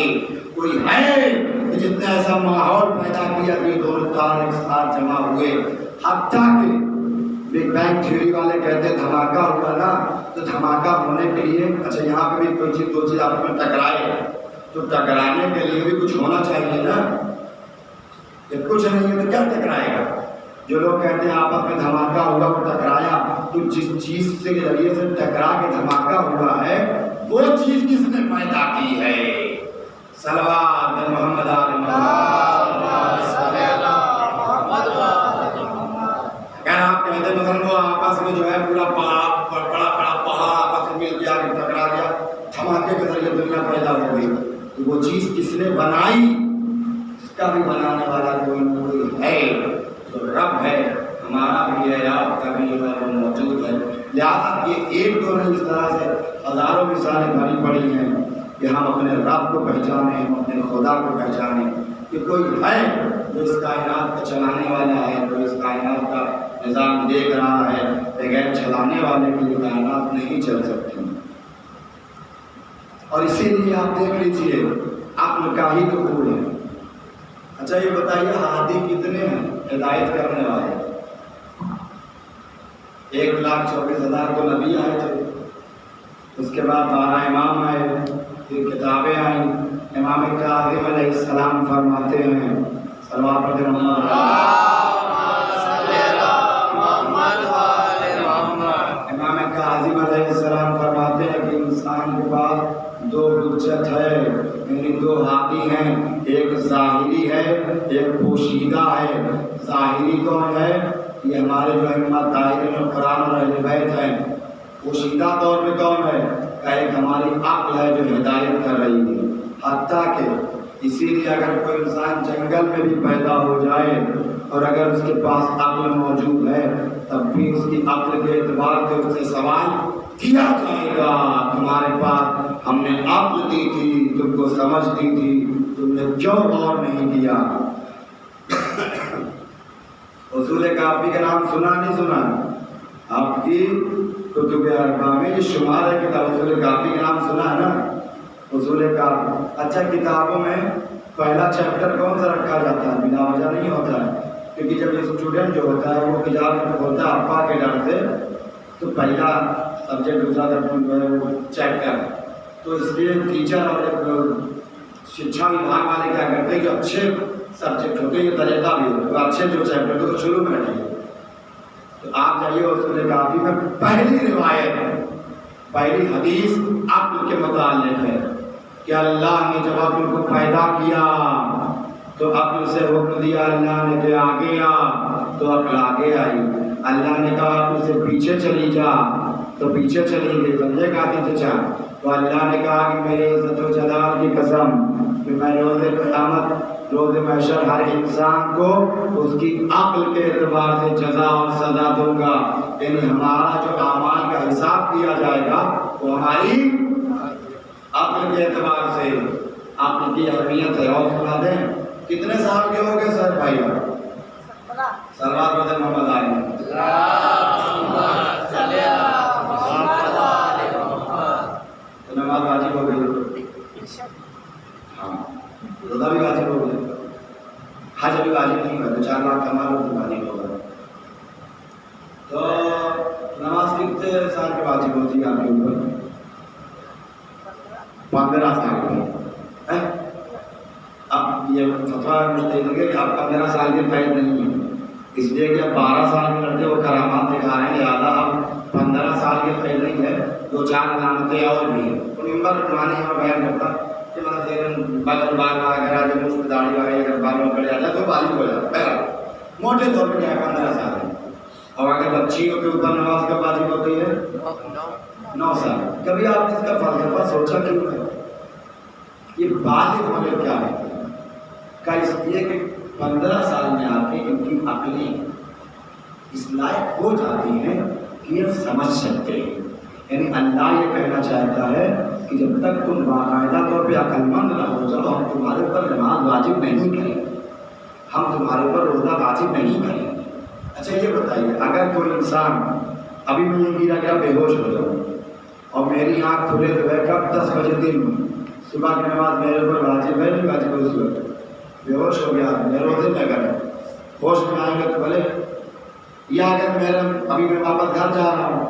کوئی ہے کہ جس نے ایسا ماحول پیدا کیا کہ دونوں تار ایک ساتھ جمع ہوئے؟ حتیٰ کہ بگ بینگ تھیوری والے کہتے ہیں دھماکہ ہوا نا، تو دھماکہ ہونے کے لیے اچھا یہاں پہ بھی کوئی چیز دو چیز آپس میں ٹکرائے تو ٹکرانے کے لیے بھی کچھ ہونا چاہیے نا. جب کچھ نہیں ہے تو کیا ٹکرائے گا؟ جو لوگ کہتے ہیں آپس میں دھماکہ ہوا وہ ٹکرایا، تو جس چیز سے ذریعے سے ٹکرا کے دھماکہ ہوا ہے وہ چیز کس نے پیدا کی ہے؟ صلوات محمد علی محمد. اگر آپ کہتے ہیں مثلا وہ آپس میں جو ہے پورا بڑا پہاڑ آپس میں مل گیا ٹکرا گیا، دھماکے کے ذریعے دنیا پیدا ہو گئی، تو وہ چیز کس نے بنائی؟ اس کا بھی بنانے والا کوئی نہ کوئی ہے. تو رب ہے، ہمارا بھی ہے، آپ کا بھی ہے، وہ موجود ہے. لہٰذا یہ ایک دو نہیں، اس طرح سے ہزاروں مثالیں بھری پڑی ہیں کہ ہم اپنے رب کو پہچانیں، ہم اپنے خدا کو پہچانیں کہ کوئی ہے جو اس کائنات کو چلانے والا ہے، جو اس کائنات کا نظام دیکھ رہا ہے. بغیر چلانے والے کی یہ کائنات نہیں چل سکتی. اور اسی لیے آپ دیکھ لیجیے عقل کا ہی تو پھول ہے. اچھا یہ بتائیے ہادی کتنے ہیں ہدایت کرنے والے؟ 1,24,000 تو نبی آئے تھے، اس کے بعد 12 امام آئے، پھر کتابیں آئیں. امام کاظم علیہ السلام فرماتے ہیں صلوات پڑھتے محمد. امام کاظم علیہ السلام فرماتے ہیں کہ انسان کے پاس دو حجت ہے، یعنی دو ہادی ہیں، ایک ظاہری ہے ایک پوشیدہ ہے. ظاہری کون ہے؟ یہ ہمارے جو ائمہ طاہرین اور قرآن اور اہل بیت ہیں. پوشیدہ طور پہ کون ہے؟ ایک ہماری عقل ہے جو ہدایت کر رہی ہے. حتیٰ کہ اسی لیے اگر کوئی انسان جنگل میں بھی پیدا ہو جائے اور اگر اس کے پاس عقل موجود ہے تب بھی اس کی عقل کے اعتبار سے اس سے سوال کیا جائے گا. تمہارے پاس ہم نے عقل دی تھی، تم کو سمجھ دی تھی، تم نے کیوں غور نہیں کیا؟ اصول کافی کا نام سنا نہیں سنا؟ آپ کی کتب اربعہ میں یہ شمار ہے کتاب اصول کافی کا نام سنا ہے نا؟ اصول کافی. اچھا کتابوں میں پہلا چیپٹر کون سا رکھا جاتا ہے؟ بلا وجہ نہیں ہوتا ہے، کیونکہ جب اسٹوڈنٹ جو ہوتا ہے وہ کتاب ہوتا ہے ابا کے ڈر سے، تو پہلا سبجیکٹ دوسرا جو ہے وہ چیپٹر. تو اس لیے ٹیچر اور شکشا وبھاگ والے کیا کرتے ہیں کہ اچھے سبجیکٹ ہوتے ہیں، یہ طریقہ بھی ہو تو اچھے جو چیپٹر تو شروع میں رکھیے. تو آپ جائیے اصول کافی میں پہلی روایت، پہلی حدیث عقل کے متعلق ہے کہ اللہ نے جب عقل کو پیدا کیا تو عقل سے حکم دیا اللہ نے کہ آگے آ، تو عقل آگے آئی. اللہ نے کہا عقل سے پیچھے چلی جا تو پیچھے چلی گئی. سمجھے کہتے تھے تو اللہ نے کہا کہ میرے عزت و جلال کی قسم کہ میں روز قیامت روز محشر ہر انسان کو اس کی عقل کے اعتبار سے جزا اور سزا دوں گا. یعنی ہمارا جو اعمال کا حساب کیا جائے گا وہ ہماری عقل کے اعتبار سے. عقل کی اہمیت ہے. اور سنا دیں کتنے سال کے ہو گئے سر بھائی؟ صلوات پڑھتے محمد علی. کتنے سال کی واجب ہوتی ہے آپ کے اوپر؟ 15 سال کی. اب یہ فتویٰ مجھے کہ آپ 15 سال کے قید نہیں ہیں، اس لیے کہ اب 12 سال کے لڑکے وہ کرامات دکھا رہے ہیں، لہٰذا اب 15 سال کے قید نہیں ہے. 2-4 علامتیں اور بھی ہیں. تو ممبر پرانے میں بیان کرتا کہ بغل بال وغیرہ جو مجھ میں داڑھی وغیرہ اگر بالوں پڑ جاتا ہے تو بالغ ہو جاتا ہے. موٹے طور پہ کیا ہے 15 سال ہے. اور اگر بچیوں کے اوپر نماز کب واجب ہوتی ہے؟ 9 سال. کبھی آپ نے اس کا فلسفہ سوچا کیوں ہے؟ یہ بالغ ہونے کیا ہے کا اس لیے کہ 15 سال میں آ کے ان کی عقلیں اس لائق ہو جاتی ہیں کہ یہ سمجھ سکتے ہیں. یعنی اللہ یہ کہنا چاہتا ہے کہ جب تک تم باقاعدہ طور پہ عقل مند نہ ہو جاؤ ہم تمہارے اوپر نماز واجب نہیں کریں گے، ہم تمہارے اوپر روزہ واجب نہیں کریں گے. اچھا یہ بتائیے اگر کوئی انسان ابھی میں یہ گرا کیا بے ہوش ہو جاؤں اور میری آنکھ کھلے تو ہے کب 10 بجے دن میں صبح کی نماز میرے اوپر واجب ہے نہیں واجب ہے؟ اس وقت بے ہوش ہو گیا میرے روزے میں اگر ہوش میں آئیں گے تو بھلے. یا اگر میرا ابھی میں واپس گھر جا رہا ہوں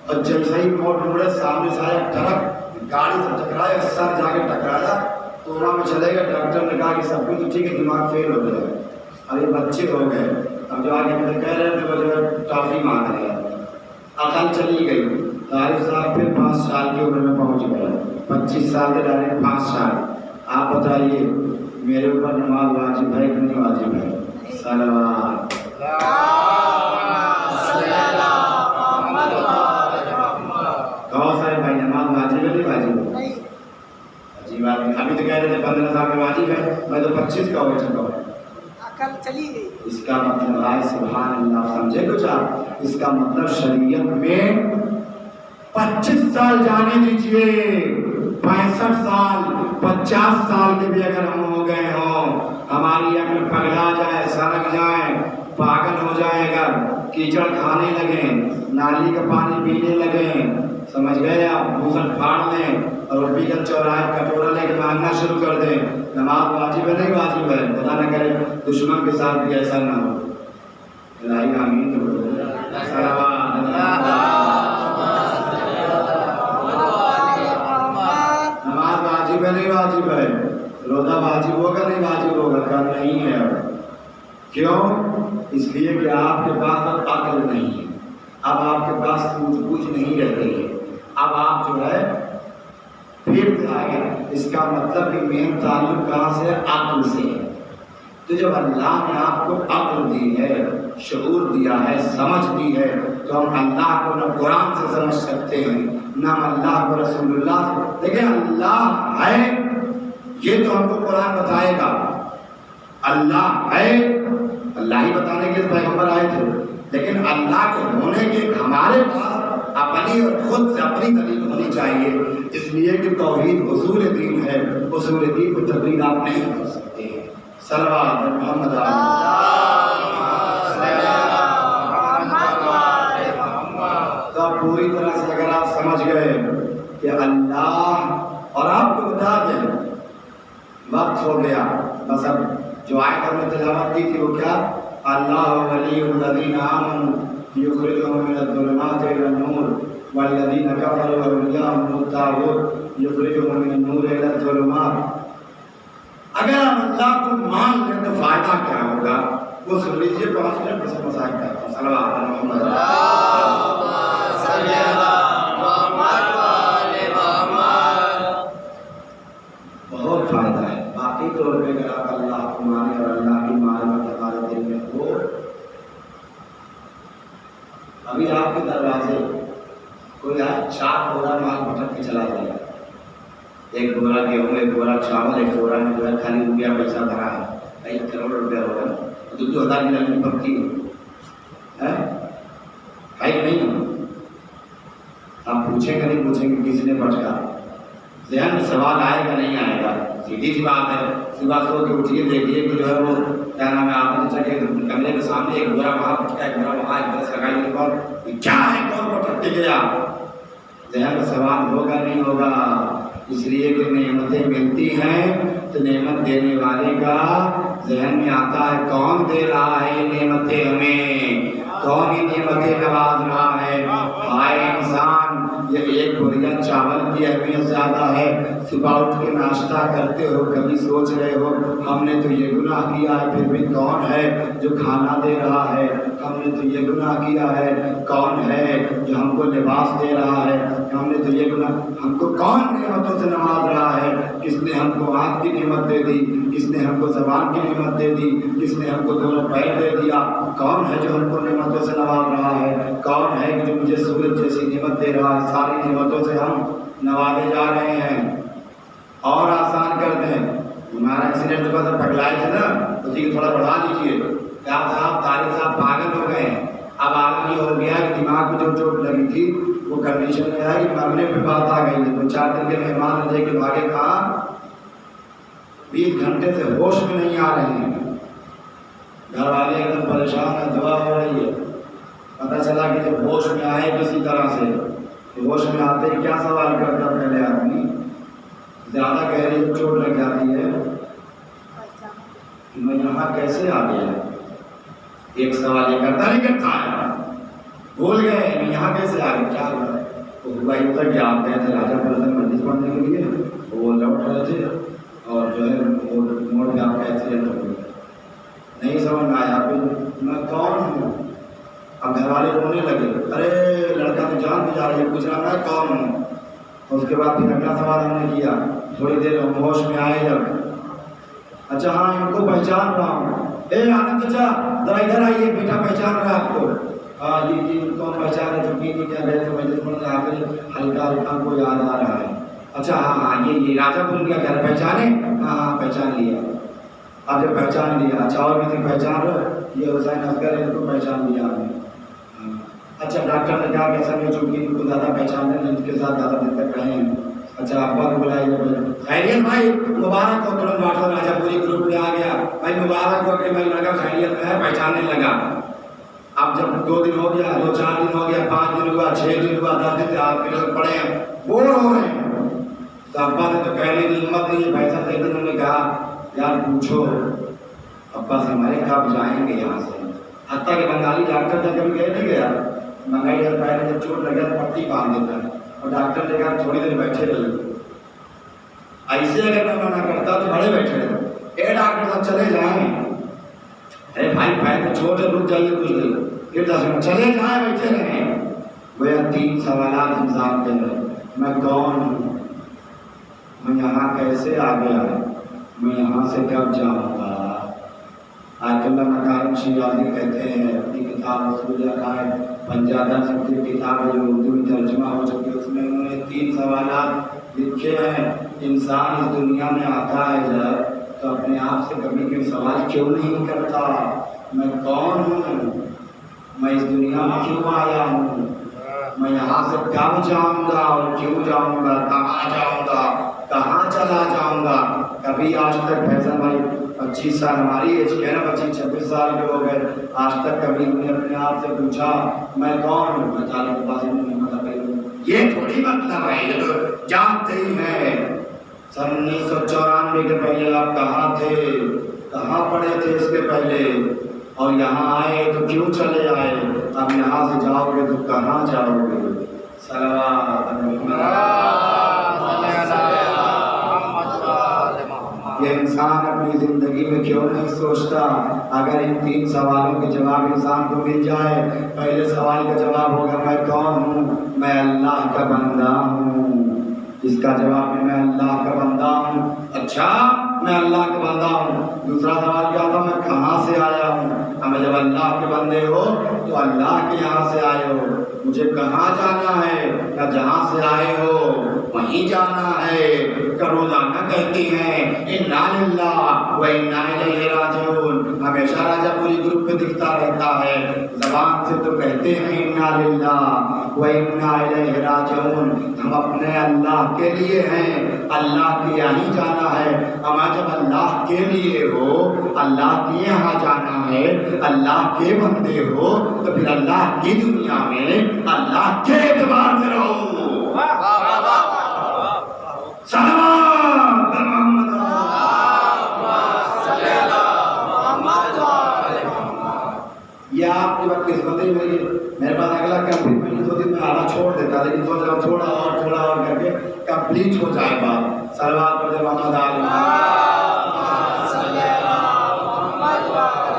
اور جیسے ہی موڑ مڑے سامنے سے آیا ٹرک گاڑی سے ٹکرایا سر جا کے ٹکرایا تو وہاں میں چلے گا. ڈاکٹر نے کہا کہ سب کچھ ٹھیک ہے دماغ فیل ہو گیا. اب یہ بچے ہو گئے اب جو آگے مجھے کہہ رہے ہیں تو جو ہے ٹافی مانگ رہے ہیں. عقل چلی گئی. طارق صاحب پھر 5 سال کی عمر میں پہنچ گئے. 25 سال کے ڈائریکٹ 5 سال. آپ بتائیے میرے اوپر نماز واجب ہے کہ نہیں واجب ہے؟ صلوات کہو صاحب بھائی نماز واجب ہے نہیں واجب ہے؟ عجیب بات نہیں. ابھی تو کہہ رہے تھے 15 سال میں واجب ہے، میں تو 25 کا ہو چکا ہوں.
چلی گئی.
اس کا مطلب ہے سبحان اللہ. سمجھے کچھ آپ؟ اس کا مطلب شریعت میں 25 سال جانے دیجئے 65 سال 50 سال کے بھی اگر ہم ہو گئے ہوں ہماری عقل پگلا جائے سڑک جائے پاگل ہو جائے اگر کیچڑ کھانے لگیں نالی کا پانی پینے لگیں سمجھ گئے آپ بھوسن پھاڑ لیں اور روٹی کا چوراہے کٹورا لے کے مانگنا شروع کر دیں نماز واجب ہے نہیں واجب ہے؟ خدا نہ کرے دشمن کے ساتھ بھی ایسا نہ ہو. الہی آمین. نماز واجب ہے نہیں واجب ہے؟ روزہ واجب ہوگا نہیں واجب ہوگا؟ کہا نہیں ہے. اب کیوں؟ اس لیے کہ آپ کے پاس اب عقل نہیں ہے، اب آپ کے پاس سوجھ بوجھ نہیں رہ گئی ہے. اب آپ جو ہے پھر آگے اس کا مطلب کہ مین تعلق کہاں سے؟ عقل سے ہے. تو جب اللہ نے آپ کو عقل دی ہے شعور دیا ہے سمجھ دی ہے تو ہم اللہ کو نہ قرآن سے سمجھ سکتے ہیں نہ ہم اللہ کو رسول اللہ سے. دیکھیں اللہ ہے یہ تو ہم کو قرآن بتائے گا. اللہ ہے اللہ ہی بتانے کے پیغمبر آئے تھے لیکن اللہ کے ہونے کے ہمارے پاس اپنی اور خود سے اپنی دلیل ہونی چاہیے. اس لیے کہ توحید اصول دین ہے، اصول دین کو تبدیل آپ نہیں کر سکتے. صلوات محمد تو پوری طرح سے اگر آپ سمجھ گئے کہ اللہ اور آپ کو بتا دیں وقت ہو گیا بس. اب جو آیت ہم نے تلاوت کی تھی وہ کیا؟ اللہ ولی الذین آمنوا یخرجهم من الظلمات الى النور والذین کفروا اولیاءهم الطاغوت یخرجهم من النور الى الظلمات. اگر ہم اللہ کو مان لیں تو فائدہ کیا ہوگا وہ سن لیجیے. 5 منٹ بس مسائل کرتا ہوں. صلوات محمد بہت فائدہ ہے. باقی طور پہ اگر آپ اللہ کو مانے اور اللہ کی معرفت ہمارے دل میں ہو. ابھی آپ کے دروازے کوئی 4 بورا مال پٹک کے چلا جائے گا. 1 بورا گیہوں 1 بورا چاول 1 بورا میں جو ہے خالی روپیہ پیسہ بھرا ہے 1 کروڑ روپیہ ہوگا. 2,000 کی لکڑی پکی ہے کہ نہیں؟ آپ پوچھیں گے نہیں پوچھیں گے کسی نے پٹکا. ذہن میں سوال آئے گا نہیں آئے گا؟ سیدھی سی بات ہے. صبح سو کے اٹھیے دیکھیے کہ جو ہے وہ کیا نام ہے آپ نے چلے کمرے کے سامنے 1 بورا وہاں پٹکا 1 بورا وہاں 1 برس لگائی پر کیا ہے کون پٹک کے گیا؟ ذہن میں سوال ہوگا نہیں ہوگا؟ اس لیے کہ نعمتیں ملتی ہیں تو نعمت دینے والے کا ذہن میں آتا ہے کون دے رہا ہے یہ نعمتیں ہمیں، کون یہ نعمتیں نواز رہا ہے. ہائے انسان یہ ایک بوریا چاول کی اہمیت زیادہ ہے۔ صبح اٹھ کے ناشتہ کرتے ہو، کبھی سوچ رہے ہو ہم نے تو یہ گناہ کیا ہے، پھر بھی کون ہے جو کھانا دے رہا ہے؟ ہم نے تو یہ گناہ کیا ہے، کون ہے جو ہم کو لباس دے رہا ہے؟ ہم نے تو یہ گناہ، ہم کو کون نعمتوں سے نواز رہا ہے؟ کس نے ہم کو آنکھ کی نعمت دے دی؟ کس نے ہم کو زبان کی نعمت دے دی؟ کس نے ہم کو دونوں پیر دے دیا؟ کون ہے جو ہم کو نعمتوں سے نواز رہا ہے؟ کون ہے جو مجھے سورج جیسی نعمت دے رہا ہے؟ ساری نعمتوں سے ہم نوازے جا رہے ہیں۔ اور آسان کر دیں، ہمارا ایکسیڈنٹ ہوا تھا، پگلائے تھے نا، اسی کو تھوڑا بڑھا دیجیے۔ کیا صاحب طارق صاحب پاگل ہو گئے ہیں، اب عالم یہ ہو گیا کہ دماغ میں جو چوٹ لگی تھی وہ کنڈیشن میں ہے کہ مرنے پہ بات آ گئی ہے۔ 2-4 دن کے مہمان لے کے بھاگے کہاں، 20 گھنٹے سے ہوش میں نہیں آ رہے ہیں، گھر والے ایک دم پریشان ہیں، دعا ہو رہی ہے۔ پتہ چلا کہ جب ہوش میں آئے کسی طرح سے، ہوش میں آتے ہی کیا سوال کرتا پہلے آدمی، زیادہ گہری چوٹ لگ جاتی ہے کہ میں یہاں کیسے آ گیا؟ ایک سوال یہ کرتا نہیں کرتا ہے، بھول گئے میں یہاں کیسے آ گیا، کیا ہوا؟ وہ ہوا یہ تھا کہ آپ گئے تھے راجا پور مندر پڑھنے کے لیے، وہ لوٹ رہے تھے اور جو ہے موڑ میں آپ کا ایکسیڈنٹ ہو گیا۔ نہیں سمجھ میں آیا پھر میں کون ہوں؟ اب گھر والے رونے لگے، ارے لڑکا تو جان بھی جا رہی ہے، پوچھ رہا میں کون ہوں؟ اور اس کے بعد پھر اگلا سوال ہم نے کیا، تھوڑی دیر ہم ہوش میں آئے جب، اچھا ہاں ان کو پہچان رہا ہوں، اے آنند چچا ذرا ادھر آئیے، بیٹا پہچان رہا ہے آپ کو؟ ہاں جی جی ان کو پہچان ہے، چونکہ نہیں کیا گئے تو مجلس میں آ کر ہلکا ہلکا کو یاد آ رہا ہے۔ اچھا ہاں ہاں یہ راجا پور کا گھر پہچانے؟ ہاں ہاں پہچان لیا۔ اب جب پہچان لیا، اچھا اور کسی پہچان رہے؟ یہ حسین اصغر ہے، ان کو پہچان لیا آپ نے۔ اچھا ڈاکٹر نے کہا کہ سر چونکہ ان کو زیادہ پہچان ہے، ان کے ساتھ زیادہ دن تک رہے ہیں۔ اچھا ابا کو بلائیے، خیریت بھائی مبارک ہو، ترنت واٹسپ راجا پوری گروپ میں آ گیا، بھائی مبارک ہو کہ بھائی لڑکا خیریت میں ہے، پہچاننے لگا۔ اب جب 2 دن ہو گیا، 2-4 دن ہو گیا، 5 دن ہوا، 6 دن ہوا، 10 دن سے آپ کے لوگ پڑے ہیں، بور ہو رہے ہیں، تو ابا نے تو کہنے کی ہمت نہیں ہے، پیسہ دے کر انہوں نے کہا یار پوچھو ابا سے ہمارے کب جائیں گے یہاں سے؟ حتیٰ کہ بنگالی ڈاکٹر تک کبھی گئے نہیں گیا، بنگالی پہلے جب چوٹ لگا پٹی باندھ دیتا ہے، اور ڈاکٹر نے کہا تھوڑی دیر بیٹھے رہیے، ایسے اگر میں منع کرتا تو بڑے بیٹھے رہے، اے ڈاکٹر صاحب چلے جائیں، ارے بھائی پیر کو چھوڑ کر رک جائیے کچھ دیر، پھر 10 منٹ چلے جائیں، بیٹھے رہیں۔ گویا 3 سوالات انسان کے ہیں، میں کون ہوں، میں یہاں کیسے آ گیا، میں یہاں سے کب جاؤں گا؟ آج اللہ مکارم شیرازی کہتے ہیں اپنی کتاب رسول عقائد پنجادہ کی کتاب ہے جو اردو میں ترجمہ ہو چکی ہے، اس میں انہوں نے 3 سوالات لکھے ہیں۔ انسان اس دنیا میں آتا ہے جب تو اپنے آپ سے کبھی کوئی سوال کیوں نہیں کرتا، میں کون ہوں، میں اس دنیا میں کیوں آیا ہوں، میں یہاں سے کب جاؤں گا اور کیوں جاؤں گا، کہاں جاؤں گا، کہاں چلا جاؤں گا؟ کبھی آج تک فیصل بھائی 25 سال ہماری ایج کے نا، 25-26 سال کے ہو گئے، آج تک کبھی ہم نے اپنے آپ سے پوچھا میں کون ہوں؟ میں طالب عباس بن محمد عقیل ہوں۔ یہ تھوڑی مطلب ہے، یہ تو جانتے ہی ہیں 1994 کے پہلے آپ کہاں تھے، کہاں پڑے تھے اس کے پہلے، اور یہاں آئے تو کیوں چلے آئے، اب یہاں سے جاؤ گے تو کہاں جاؤ گے؟ یہ انسان اپنی زندگی میں کیوں نہیں سوچتا؟ اگر ان 3 سوالوں کے جواب انسان کو مل جائے، پہلے سوال کا جواب ہوگا میں کون ہوں، میں اللہ کا بندہ ہوں، اس کا جواب ہے میں اللہ کا بندہ ہوں۔ اچھا میں اللہ کا بندہ ہوں، دوسرا سوال کیا تھا، میں کہاں سے آیا ہوں؟ ہمیں جب اللہ کے بندے ہو تو اللہ کے یہاں سے آئے ہو، مجھے کہاں جانا ہے؟ یا جہاں سے آئے ہو وہیں جانا ہے۔ کہ روزانہ کہتی ہیں انا للہ و انا الیہ راجعون، ہمیشہ راجہ پوری گروپ پہ دکھتا رہتا ہے، زبان سے تو کہتے ہیں انا للہ و انا الیہ راجعون، ہم اپنے اللہ کے لیے ہیں، اللہ کے یہیں جانا ہے۔ اما جب اللہ کے لیے ہو، اللہ کے یہاں جانا ہے، اللہ کے بندے ہو، تو پھر اللہ کی دنیا میں اللہ کے اعتبار سے رہو۔ یہ آپ کی وقت قسمت ہے، میرے پاس اگلا کم پھر میں نے 2 دن میں آدھا چھوڑ چھوڑ دیتا, لیکن سوچ رہا ہوں تھوڑا اور کر کے کمپلیٹ ہو جائے بات. صلوات پڑھتے محمد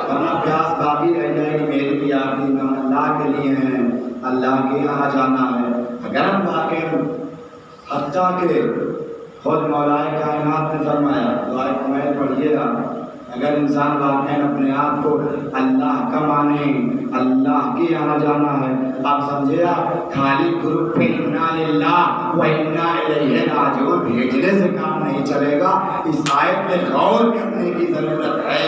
ورنہ پیاس باقی رہ جائے گی میری بھی آپ کی. ہم اللہ کے لیے ہیں, اللہ کے یہاں جانا ہے. اگر ہم واقع حتیٰ کہ خود مولائے کائنات نے فرمایا, دعائے کمیل پڑھیے گا, اگر انسان واقعی اپنے آپ کو اللہ کا مانے, اللہ کے یہاں جانا ہے, آپ سمجھے آپ خالی گروپ پہ انا للہ و انا الیہ راجعون بھیجنے سے کام نہیں چلے گا. اس آیت پہ غور کرنے کی ضرورت ہے.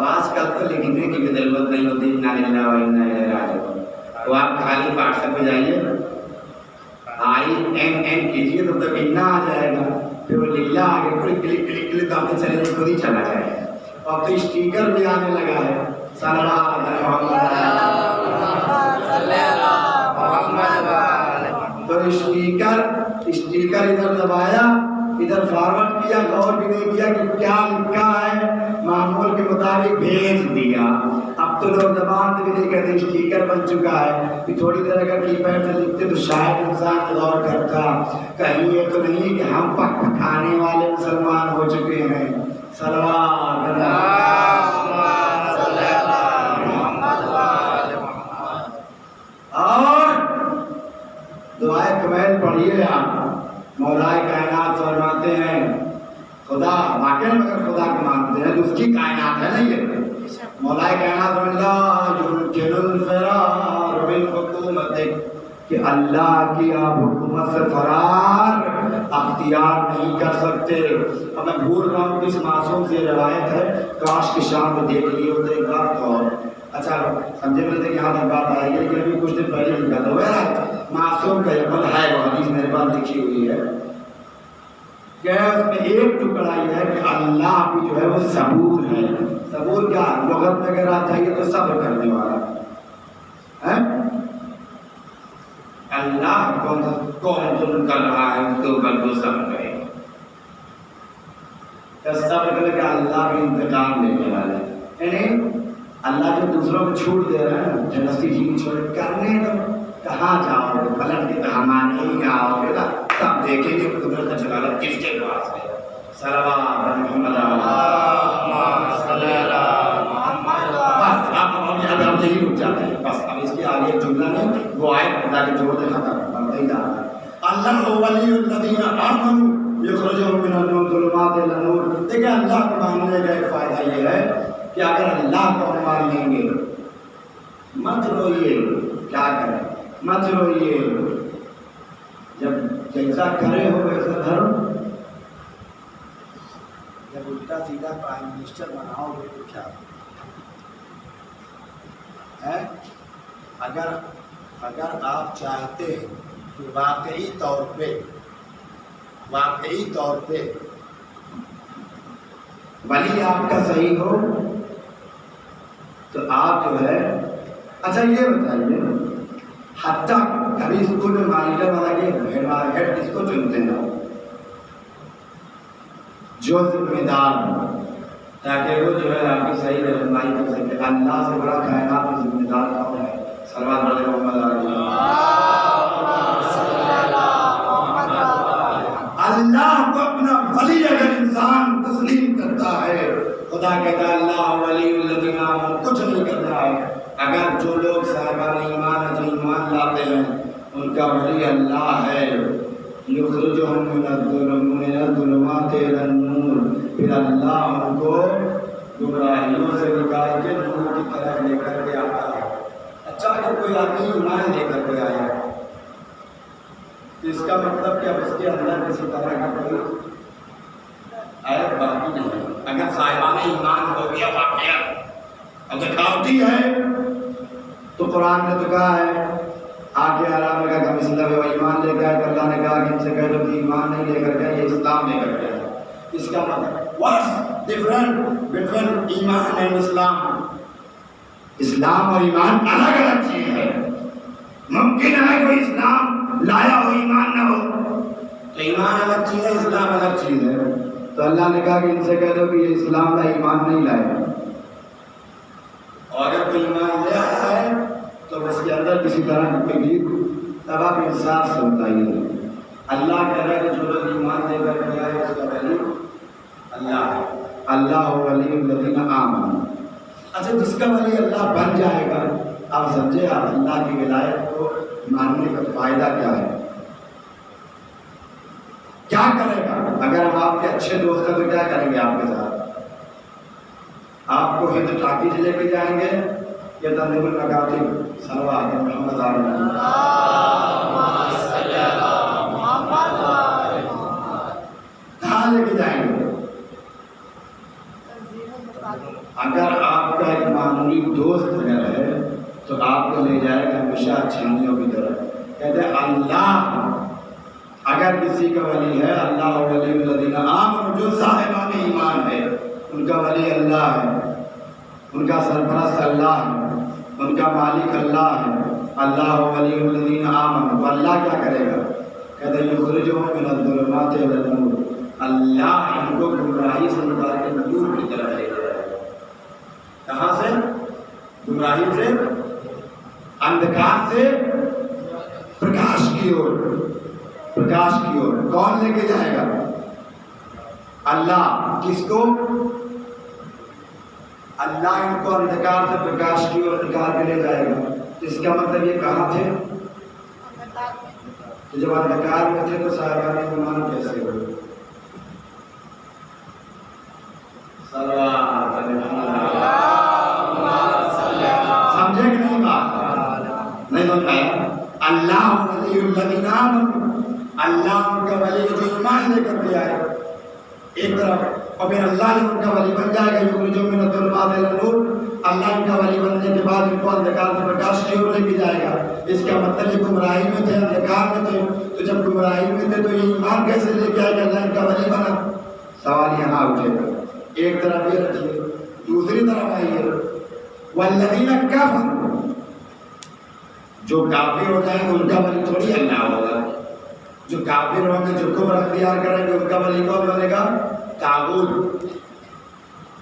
آج کل تو لکھنے کی بھی ضرورت نہیں ہوتی انا للہ و انا الیہ راجعون. تو آپ خالی واٹس ایپ پہ جائیے, INN کیجیے تو تب انا آ جائے گا, پھر وہ للہ آگے کلک کلک کلک کلک تو آپ نے چلے خود ہی چلا جائے گا. اب تو اسٹیکر بھی آنے لگا ہے, تو اسٹیکر ادھر دبایا, ادھر فارورڈ کیا, غور بھی نہیں کیا کہ کیا لکھا ہے, معمول کے مطابق بھیج دیا. اب تو لوگ زبان سے بھی نہیں کہتے, اسٹیکر بن چکا ہے. کہ تھوڑی دیر اگر کی پیڈ سے لکھتے تو شاید انسان غور کرتا, کہیں یہ تو نہیں کہ ہم پکانے والے مسلمان ہو چکے ہیں. صلوات اور دعائے کمیل پڑھیے آپ. مولائے کائنات فرماتے ہیں, خدا واقعی اگر خدا کو مانتے ہیں تو اس کی کائنات ہے نا یہ. مولائے کائنات اللہ یمکن الفرار من حکومتک, کہ اللہ کی آپ حکومت سے فرار اختیار نہیں کر سکتے. اب میں بھول رہا ہوں کس معصوم سے روایت ہے, کاش کی شام میں دیکھ لیے ہوتے ایک بار تو. اچھا سمجھے میں تھے کہ یہاں تک بات آئے گی, لیکن ابھی کچھ دن پہلے لکھا تھا وہ معصوم کا عمل ہے, وہ حدیث میرے پاس لکھی ہوئی ہے کہ اس میں ایک ٹکڑا یہ ہے کہ اللہ بھی جو ہے وہ صبور ہے. صبور کیا لغت میں اگر آتا ہے تو صبر کرنے والا ہے. اللہ کون ظلم کر رہا ہے اس کے اوپر تو صبر کرے گا. صبر کرے کہ اللہ بھی انتقام لینے والا ہے. یعنی اللہ جو دوسروں کو چھوٹ دے رہا ہے نا, جنسی جی چھوڑ کرنے تو کہاں جاؤ گے, پلٹ کے تو ہمارے ہی آؤ گے نا, تب دیکھیں گے قدرت جلالت کس کے پاس ہے. صلوات محمد بس اب یہی رک جاتے ہیں. بس اب اس کے آگے ایک جملہ نہیں, وہ آئے خدا کے جوڑ دے ختم بنتے ہی جا رہا ہے. اللہ ولی الذین آمنوا یخرجهم من الظلمات الی النور. دیکھیں اللہ کو ماننے کا ایک فائدہ یہ ہے کہ اگر اللہ کو ہم مان لیں گے, مت روئیے, کیا کریں مت روئیے, جب جیسا کرے ہو ویسا دھرو. جب الٹا سیدھا پرائم منسٹر بناؤ گے تو کیا ہے. اگر آپ چاہتے ہیں کہ واقعی طور پہ ولی آپ کا صحیح ہو تو آپ جو ہے, اچھا یہ بتائیے, حتیٰ کبھی اسکول میں مانیٹر والا کے ہیڈ کس کو چنتے ہیں جو ذمہ دار ہو, تاکہ وہ جو ہے آپ کی صحیح رہنمائی کر سکے. اللہ سے بڑا کائنات میں ذمہ دار کون ہے؟ صلوات علی محمد. اللہ کو اپنا ولی اگر انسان تسلیم کرتا ہے, خدا کہتا ہے اللہ ولی الذین آمنوا, کچھ نہیں کرتا ہے. اگر جو لوگ صاحبان ایمان ہے, جو ایمان لاتے ہیں, ان کا ولی اللہ ہے. یخرجہم من الظلمات الی النور, پھر اللہ ان کو گمراہیوں سے نکال کے نور کی طرف لے کر کے آتا ہے. اچھا اگر کوئی آدمی ایمان لے کر کے آیا تو اس کا مطلب کہ اب اس کے اندر کسی طرح کا کوئی عیب باقی نہیں. اگر صاحبان ایمان ہو گیا واقعہ اب دکھاوتی ہے تو قرآن نے تو کہا ہے, آگے آرام کا کہ مطلب وہ ایمان لے کر, اللہ نے کہا کہ ان سے کہہ دو کہ ایمان نہیں لے کر گئے, یہ اسلام لے کر گئے. اس کا مطلب واٹس ڈفرنٹ بٹوین ایمان اینڈ اسلام. اسلام اور ایمان الگ الگ چیز ہے. ممکن ہے کوئی اسلام لایا ہو ایمان نہ ہو, تو ایمان الگ چیز ہے, اسلام الگ چیز ہے. تو اللہ نے کہا کہ ان سے کہہ دو کہ یہ اسلام کا ایمان نہیں لائے. اور اگر کوئی ایمان لے آیا ہے تو اس کے اندر کسی طرح کی کوئی تب آپ انصاف سے بتائیے. اللہ کہہ رہا ہے کہ جو لوگ ایمان لے کر کے آئے اس کا ولی اللہ ہے. اللہ ولی الذین آمنوا. اچھا جس کا ولی اللہ بن جائے گا، آپ سمجھے آپ اللہ کی ولایت کو ماننے کا فائدہ کیا ہے؟ کیا کرے گا؟ اگر ہم آپ کے اچھے دوست ہیں تو کیا کریں گے آپ کے ساتھ؟ آپ کو ہند ٹاکیز لے کے جائیں گے یا تنظیم المکاتب صلوات محمد کہاں لے کے جائیں گے؟ اگر آپ کا ایک معمولی دوست اگر ہے تو آپ کو لے جائے گا ہمیشہ اچھائیوں کی طرف. کہتے ہیں اللہ اگر کسی کا ولی ہے، اللہ ولی الذین آمنوا، جو صاحبان ایمان ہے ان کا ولی اللہ ہے، ان کا سرپرست اللہ ہے، ان کا مالک اللہ ہے. اللہ ولی الذین آمنوا. تو اللہ کیا کرے گا؟ کہتے ہیں یخرجہم من الظلمات الی النور. اللہ ان کو گمراہی سے نکال کے نور کی طرف لے جائے گا. کہاں سے؟ گمراہی سے، اندھکار سے پرکاش کی اور. پرکاش کی اور کون لے کے جائے گا؟ اللہ. کس کو؟ اللہ ان کو اندھکار سے پرکاش کی اور نکال کے لے جائے گا. اس کا مطلب یہ کہاں تھے؟ تو جب اندھکار میں تھے تو صاحبان ایمان کیسے ہوئے؟ سمجھے کہ نہیں بات؟ نہیں بتایا. اللہ ولی الذین آمنوا. اللہ ان کا ولی جو ایمان لے کر کے آئے ایک طرف، اور پھر اللہ ان کا ولی بن جائے گا یخرجہم من الظلمات الی النور. اللہ ان کا ولی بننے کے بعد ان کو اندھکار سے پرکاش کی اور لے کے جائے گا. اس کا مطلب یہ گمراہی میں تھے، اندھکار میں تھے، تو جب گمراہی میں تھے تو یہ ایمان کیسے لے کے آئے گا اللہ ان کا ولی بنا؟ سوال یہاں اٹھے گا. ایک طرف یہ رکھیے، دوسری طرف آئیے والذین کفروا. جو کافر ہو جائیں گے ان کا ولی تھوڑی اللہ ہوگا. جو کافر ہوں گے، جو کفر اختیار کریں گے، ان کا ولی کون بنے گا؟ طاغوت.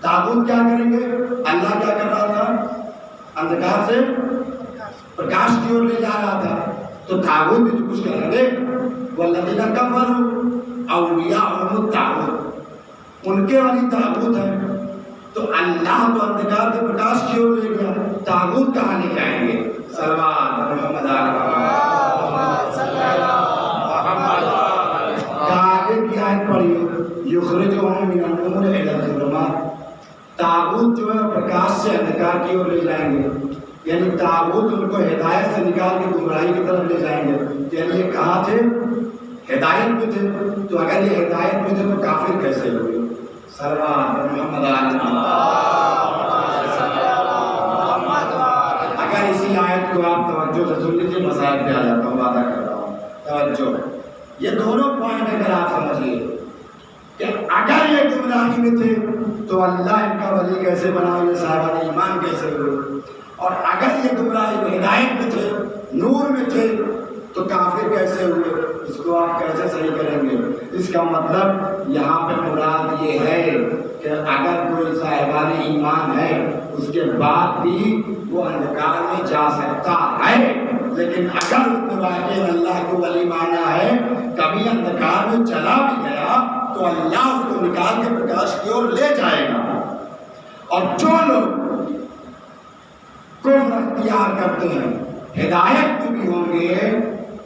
طاغوت کیا کریں گے؟ اللہ کیا کر رہا تھا؟ اندھکار سے پرکاش کی اور لے جا رہا تھا، تو طاغوت بھی تو کچھ کریں گے. والذین کفروا اولیاءہم الطاغوت. ان کے ولی طاغوت ہیں. تو اللہ تو اندھکار سے پرکاش کی اور لے گیا، طاغوت کہاں لے جائیں گے؟ صلوات محمد آگے کی آیت پڑھیے یخرجہم من النور الی الظلمات. طاغوت جو ہے پرکاش سے اندھکار کی اور لے جائیں گے، یعنی طاغوت ان کو ہدایت سے نکال کے گمراہی کی طرف لے جائیں گے. یعنی یہ کہاں تھے؟ ہدایت میں تھے. تو اگر یہ ہدایت میں تھے تو کافر کیسے ہوئے؟ صلوات محمد اگر اسی آیت کو آپ توجہ سے سن لیجیے، مسائل پہ آ جاتا ہوں، وعدہ کر رہا ہوں. توجہ، یہ دونوں پوائنٹ اگر آپ سمجھیے کہ اگر یہ گمراہی میں تھے تو اللہ ان کا ولی کیسے بنا، یہ صاحبان ایمان کیسے ہوئے، اور اگر یہ گمراہی میں ہدایت میں تھے، نور میں تھے، تو کافر کیسے ہوئے، اس کو آپ کیسے صحیح کریں گے؟ اس کا مطلب یہاں پہ مراد یہ ہے کہ اگر کوئی صاحبان ایمان ہے اس کے بعد بھی وہ اندھکار میں جا سکتا ہے، لیکن اگر اس نے واقعی اللہ کو ولی مانا ہے، کبھی اندھکار میں چلا بھی گیا تو اللہ اس کو نکال کے پرکاش کی اور لے جائے گا. اور جو لوگ کفر اختیار کرتے ہیں، ہدایت میں بھی ہوں گے،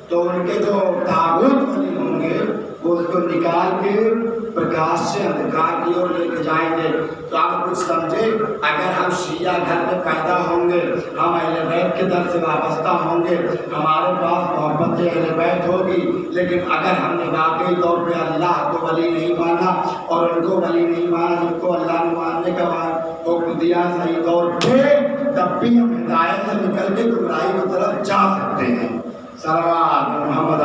تو ان کے جو طاغوت ولی ہوں گے وہ اس کو نکال کے پرکاش سے اندھکار کی اور لے کے جائیں گے. تو آپ کچھ سمجھے، اگر ہم شیعہ گھر میں پیدا ہوں گے، ہم اہل بیت کے در سے وابستہ ہوں گے، ہمارے پاس محبت اہل بیت ہوگی، لیکن اگر ہم نے واقعی طور پہ اللہ کو ولی نہیں مانا اور ان کو ولی نہیں مانا جن کو اللہ نے ماننے کا حکم دیا صحیح طور پہ، تب بھی ہم ہدایت سے نکل کے گمراہی کی طرف جا سکتے ہیں. صلوات محمد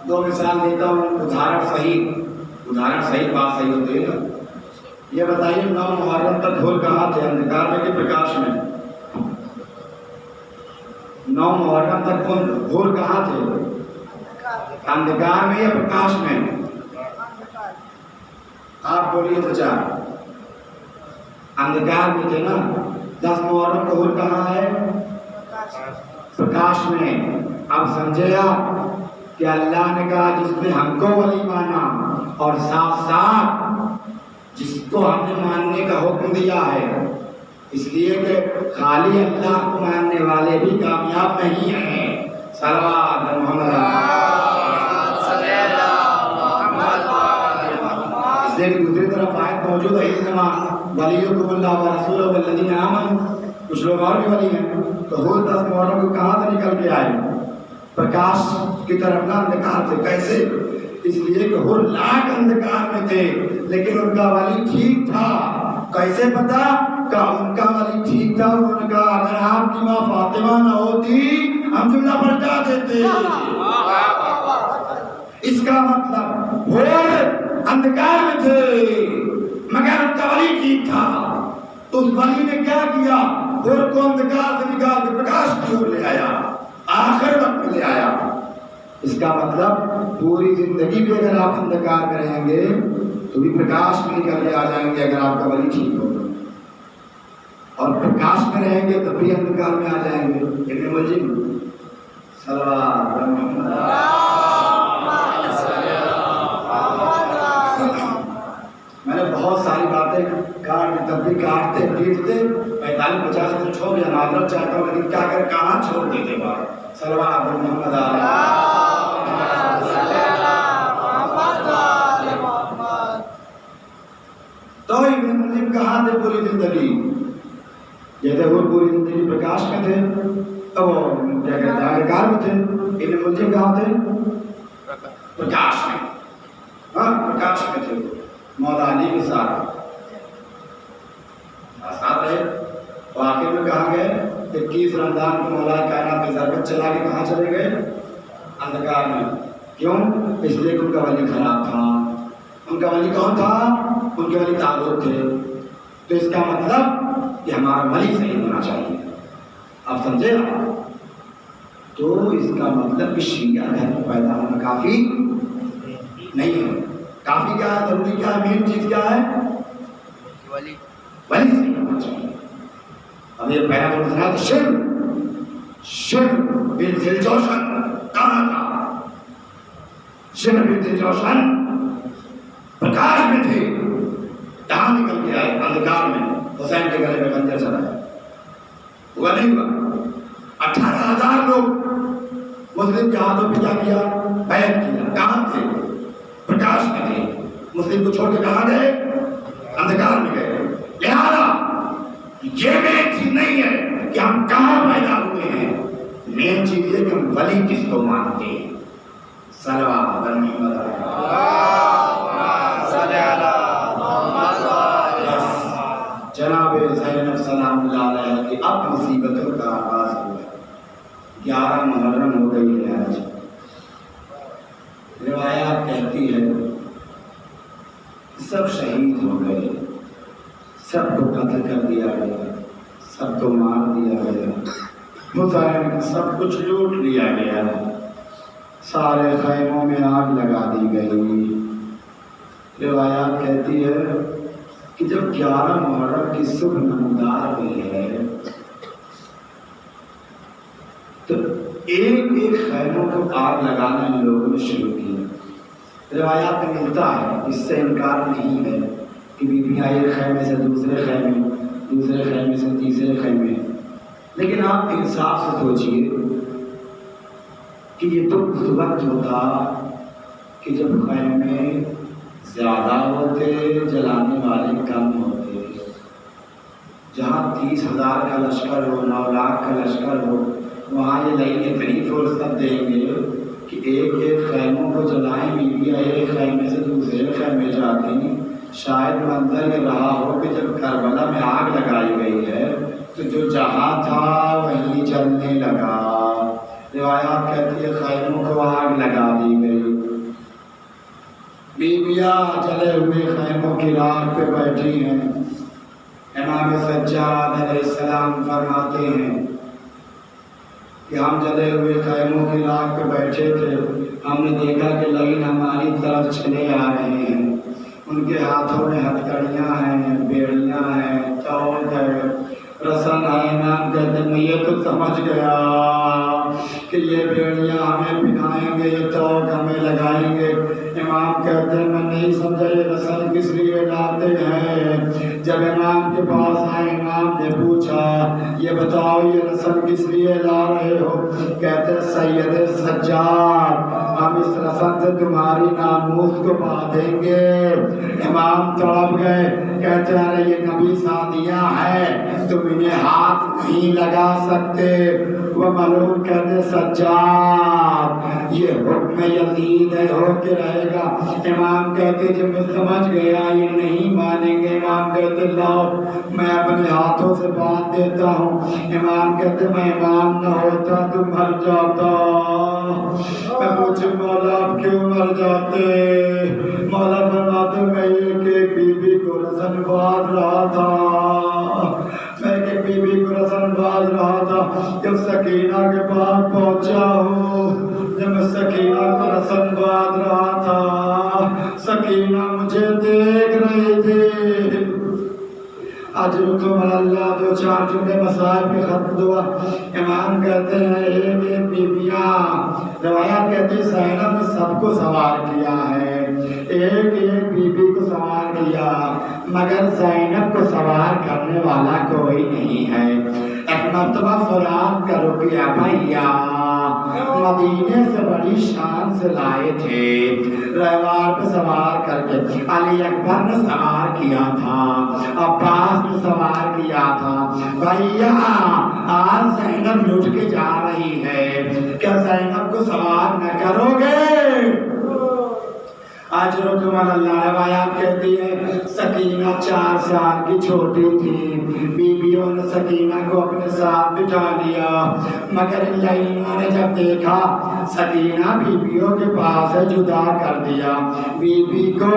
دو مثال دیتا ہوں، ادھارن صحیح بات صحیح ہوتی ہے نا. یہ بتائیے 9 محرم تک ڈھول کہاں تھے، اندھکار میں کہ پرکاش میں؟ 9 محرم تک ڈھول کہاں تھے، اندھکار میں یا پرکاش میں؟ آپ بولیے تو چار اندھکار میں تھے نا. 10 محرم کا حور کہاں ہے؟ پرکاش میں. اب سمجھے آپ کہ اللہ نے کہا جس نے ہم کو ولی مانا اور ساتھ ساتھ جس کو ہم نے ماننے کا حکم دیا ہے، اس لیے کہ خالی اللہ کو ماننے والے بھی کامیاب نہیں ہیں. صلوات محمد اس لیے دوسری طرف آیت موجود ہے انما ولیکم اللہ ورسولہ والذین آمنوا. کچھ لوگ اور بھی ولی ہیں. تو حور 10 محرم کو کہاں سے نکل کے آئے؟ پرکاش کی طرف نہ اندھکار تھے. کیسے؟ اس لیے کہ حور لاکھ اندھکار میں تھے لیکن ان کا ولی ٹھیک تھا. کیسے پتا کہ ان کا ولی ٹھیک تھا؟ انہوں نے کہا اگر آپ کی ماں فاطمہ نہ ہوتی ہم جملہ پلٹا دیتے. اس کا مطلب حور اندھکار میں تھے مگر ان کا ولی ٹھیک تھا. تو اس ولی نے کیا کیا؟ حور کو اندھکار سے نکال کے پرکاش کی اور لے آیا، آخر وقت میں لے آیا. اس کا مطلب پوری زندگی بھی اگر آپ اندھکار میں رہیں گے تو بھی پرکاش میں نکل کے آ جائیں گے اگر آپ کا ولی ٹھیک ہو. اور پرکاش میں رہیں گے تب بھی اندھکار میں آ جائیں گے. ابن ملجم صلوات محمد. میں نے بہت ساری باتیں کاٹ دی، تب بھی کاٹتے پیٹتے 45-50 منٹ ہو گیا. معذرت چاہتا ہوں لیکن کیا کر کہاں چھوڑ دیتے بات. صلوات محمد تو ابن ملجم کہاں تھے پوری زندگی؟ یہ تھے وہ پوری زندگی پرکاش میں تھے. وہ کیا کہتے ہیں اندھکار میں تھے. ابن ملجم کہاں تھے؟ پرکاش میں. ہاں پرکاش میں تھے. مولا علی کے ساتھ رہے. تو آخر میں کہاں گئے؟ 21 رمضان کو مولا کائنات کی ضربت چلا کے کہاں چلے گئے؟ اندھکار میں. کیوں؟ اس لیے کہ ان کا ولی خراب تھا. ان کا ولی کون تھا؟ ان کے ولی طاغوت تھے. تو اس کا مطلب کہ ہمارا ولی صحیح ہونا چاہیے. آپ سمجھے آپ؟ تو اس کا مطلب کہ شیعہ گھر میں پیدا ہونا کافی نہیں ہے. کافی کیا ہے؟ ضروری کیا ہے؟ مین چیز کیا ہے؟ ولی صحیح ہونا چاہیے. اب یہ پہلا تو شرک بن ذی جوشن کہاں تھا؟ شرک بن ذی جوشن پرکاش میں تھے. کہاں نکل کے آئے؟ اندھکار میں. حسین کے گلے میں خنجر چلایا. ہوا نہیں ہوا؟ 18,000 لوگ مسلم کے ہاتھوں پہ کیا کیا؟ بیعت کیا. کہاں تھے؟ پرکاش میں تھے. مسلم کو چھوڑ کے کہاں گئے؟ اندھکار میں گئے. لہذا یہ مین چیز نہیں ہے کہ ہم کہاں پیدا ہوئے ہیں. مین چیز یہ کہ ہم ولی کس کو مانتے ہیں. صلوات محمد جناب زینب سلام اللہ علیہ کی اب مصیبتوں کا آغاز ہوا. 11 محرم ہو گئی ہے آج. روایات کہتی ہے سب شہید ہو گئے، سب کو قتل کر دیا گیا، سب کو مار دیا گیا. حسین کا سب کچھ لوٹ لیا گیا. سارے خیموں میں آگ لگا دی گئی. روایات کہتی ہے کہ جب 11 محرم کی صبح نمودار ہوئی ہے تو ایک ایک خیموں کو آگ لگانا ان لوگوں نے شروع کیا. روایات میں ملتا ہے، اس سے انکار نہیں ہے کہ بیویاں ایک خیمے سے دوسرے خیمے، دوسرے خیمے سے تیسرے خیمے. لیکن آپ انصاف سے سوچئے کہ یہ تو اس وقت ہوتا کہ جب خیمے زیادہ ہوتے، جلانے والے کم ہوتے. جہاں 30,000 کا لشکر ہو، 9 لاکھ کا لشکر ہو، وہاں یہ نئی اتنی فرصت دیں گے کہ ایک ایک خیموں کو جلائیں. بیویاں ایک خیمے سے دوسرے خیمے جاتی. شاید منظر یہ رہا ہو کہ جب کربلا میں آگ لگائی گئی ہے تو جو جہاں تھا وہیں جلنے لگا. روایات کہتی ہے خیموں کو آگ لگا دی گئی. بیویاں جلے ہوئے خیموں کی راکھ پہ بیٹھی ہیں. امام سجاد علیہ السلام فرماتے ہیں کہ ہم جلے ہوئے خیموں کی راکھ پہ بیٹھے تھے. ہم نے دیکھا کہ لگن ہماری طرف چلے آ رہے ہیں. ان کے ہاتھوں میں ہتھکڑیاں ہیں، بیڑیاں ہیں، چوک ہے، رسن ہے۔ امام کہتے میں یہ تو سمجھ گیا کہ یہ بیڑیاں ہمیں پہنائیں گے، یہ چوک ہمیں لگائیں گے۔ امام کہتے ہیں میں نہیں سمجھا یہ رسن کس لیے لاتے ہیں۔ جب امام کے پاس آئے، امام نے پوچھا یہ بتاؤ یہ رسن کس لیے لا رہے ہو؟ کہتے سید سجاد ہم اس رسن سے تمہاری ناموس کو باندھیں گے۔ امام تڑپ گئے، کہتے ارے یہ نبی سادیاں ہے، تم انہیں ہاتھ نہیں لگا سکتے۔ وہ ملعون کہتے سجاد یہ حکم یزید ہے، ہو کے رہے گا۔ امام کہتے جب میں سمجھ گیا یہ نہیں مانیں گے، امام کہتے لاؤ میں اپنے ہاتھوں سے باندھ دیتا ہوں۔ امام کہتے میں امام نہ ہوتا تو مر جاتا۔ میں پوچھے مولا آپ کیوں مر جاتے؟ مولا فرماتے میں ایک بی بی کو رسن باندھ رہا تھا، میں ایک بی بی کو رسن باندھ رہا تھا۔ جب سکینہ کے پاس پہنچا ہوں، جب میں سکینہ کو رسن باندھ رہا تھا، سکینہ مجھے دیکھ رہی تھی۔ اجرکم اللہ دو چار جملے مسائل پہ ختم دعا۔ امام کہتے ہیں ایک بیویاں، روایات کہتے ہیں زینب نے سب کو سوار کیا ہے، ایک بی بی کو سوار کیا، مگر زینب کو سوار کرنے والا کوئی نہیں ہے۔ ایک مرتبہ فرات کا رقیہ بھیا مدینے سے بڑی شان سے لائے تھے، ریوار پہ سوار کر کے علی اکبر نے سوار کیا تھا، عباس نے سوار کیا تھا۔ بھیا آج زینب لٹ کے جا رہی ہے، کیا زینب کو سوار نہ کرو گے؟ اجرکم اللہ روایات کہتی ہے سکینہ 4 سال کی چھوٹی تھی، بیویوں نے سکینہ کو اپنے ساتھ بٹھا لیا، مگر ان لائنوں نے جب دیکھا سکینہ بیویوں کے پاس ہے جدا کر دیا، بیوی کو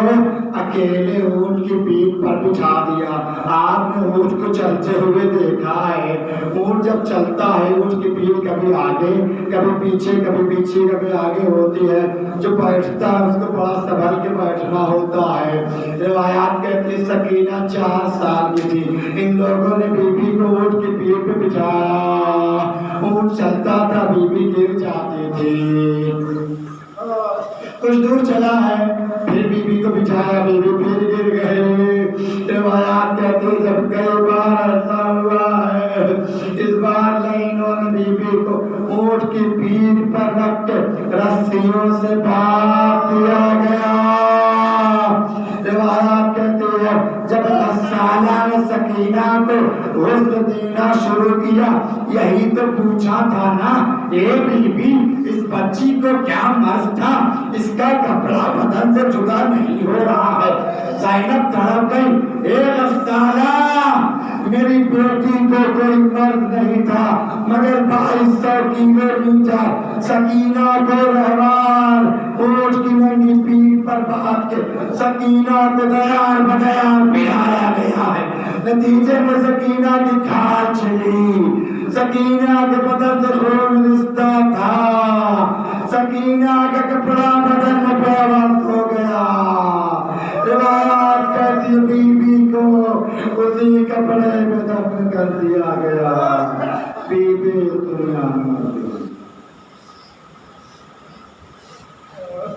اکیلے اونٹ کی پیٹھ پر بٹھا دیا۔ آپ نے اونٹ کو چلتے ہوئے دیکھا ہے، اونٹ جب چلتا ہے اونٹ کی پیٹھ کبھی آگے کبھی پیچھے، کبھی پیچھے کبھی آگے ہوتی ہے، جو بیٹھتا ہے اس کو بڑا سنبھل کے بیٹھنا ہوتا ہے۔ روایات کہتی ہے سکینہ 4 سال کی تھی، ان لوگوں نے بی بی کو اونٹ کی پیٹھ پہ بٹھایا، اونٹ چلتا تھا بی بی گر جاتی تھی، کچھ دور چلا ہے پھر بی بی کو بٹھایا، بی بی پھر گر گئے۔ روایات کہتی ہے جب کئی بار ایسا ہوا ہے، اس بار لائنوں نے بی بی کو اونٹ کی پیٹھ پر رکھ کے رسیوں سے باندھ دیا گیا۔ روایات کہتی ہے جب 10 سالہ نے سکینہ کو غسل دینا شروع کیا، یہی تو پوچھا تھا نا اے بی بی اس بچی کو کیا مرض تھا، اس کا کپڑا بدن سے جدا نہیں ہو رہا ہے۔ زینب تڑپ گئی، اے غسالہ میری بیٹی کو کوئی مرض نہیں تھا، مگر 2200 کیلو میٹر سکینہ کو رہوار اونٹ کی ننگی پیٹھ پر باندھ کے سکینہ کو دیار بدیار پہنایا گیا ہے۔ نتیجے میں سکینہ کی کھال چھلی، سکینہ کے بدن سے خون رستا تھا، سکینہ کا کپڑا بدن میں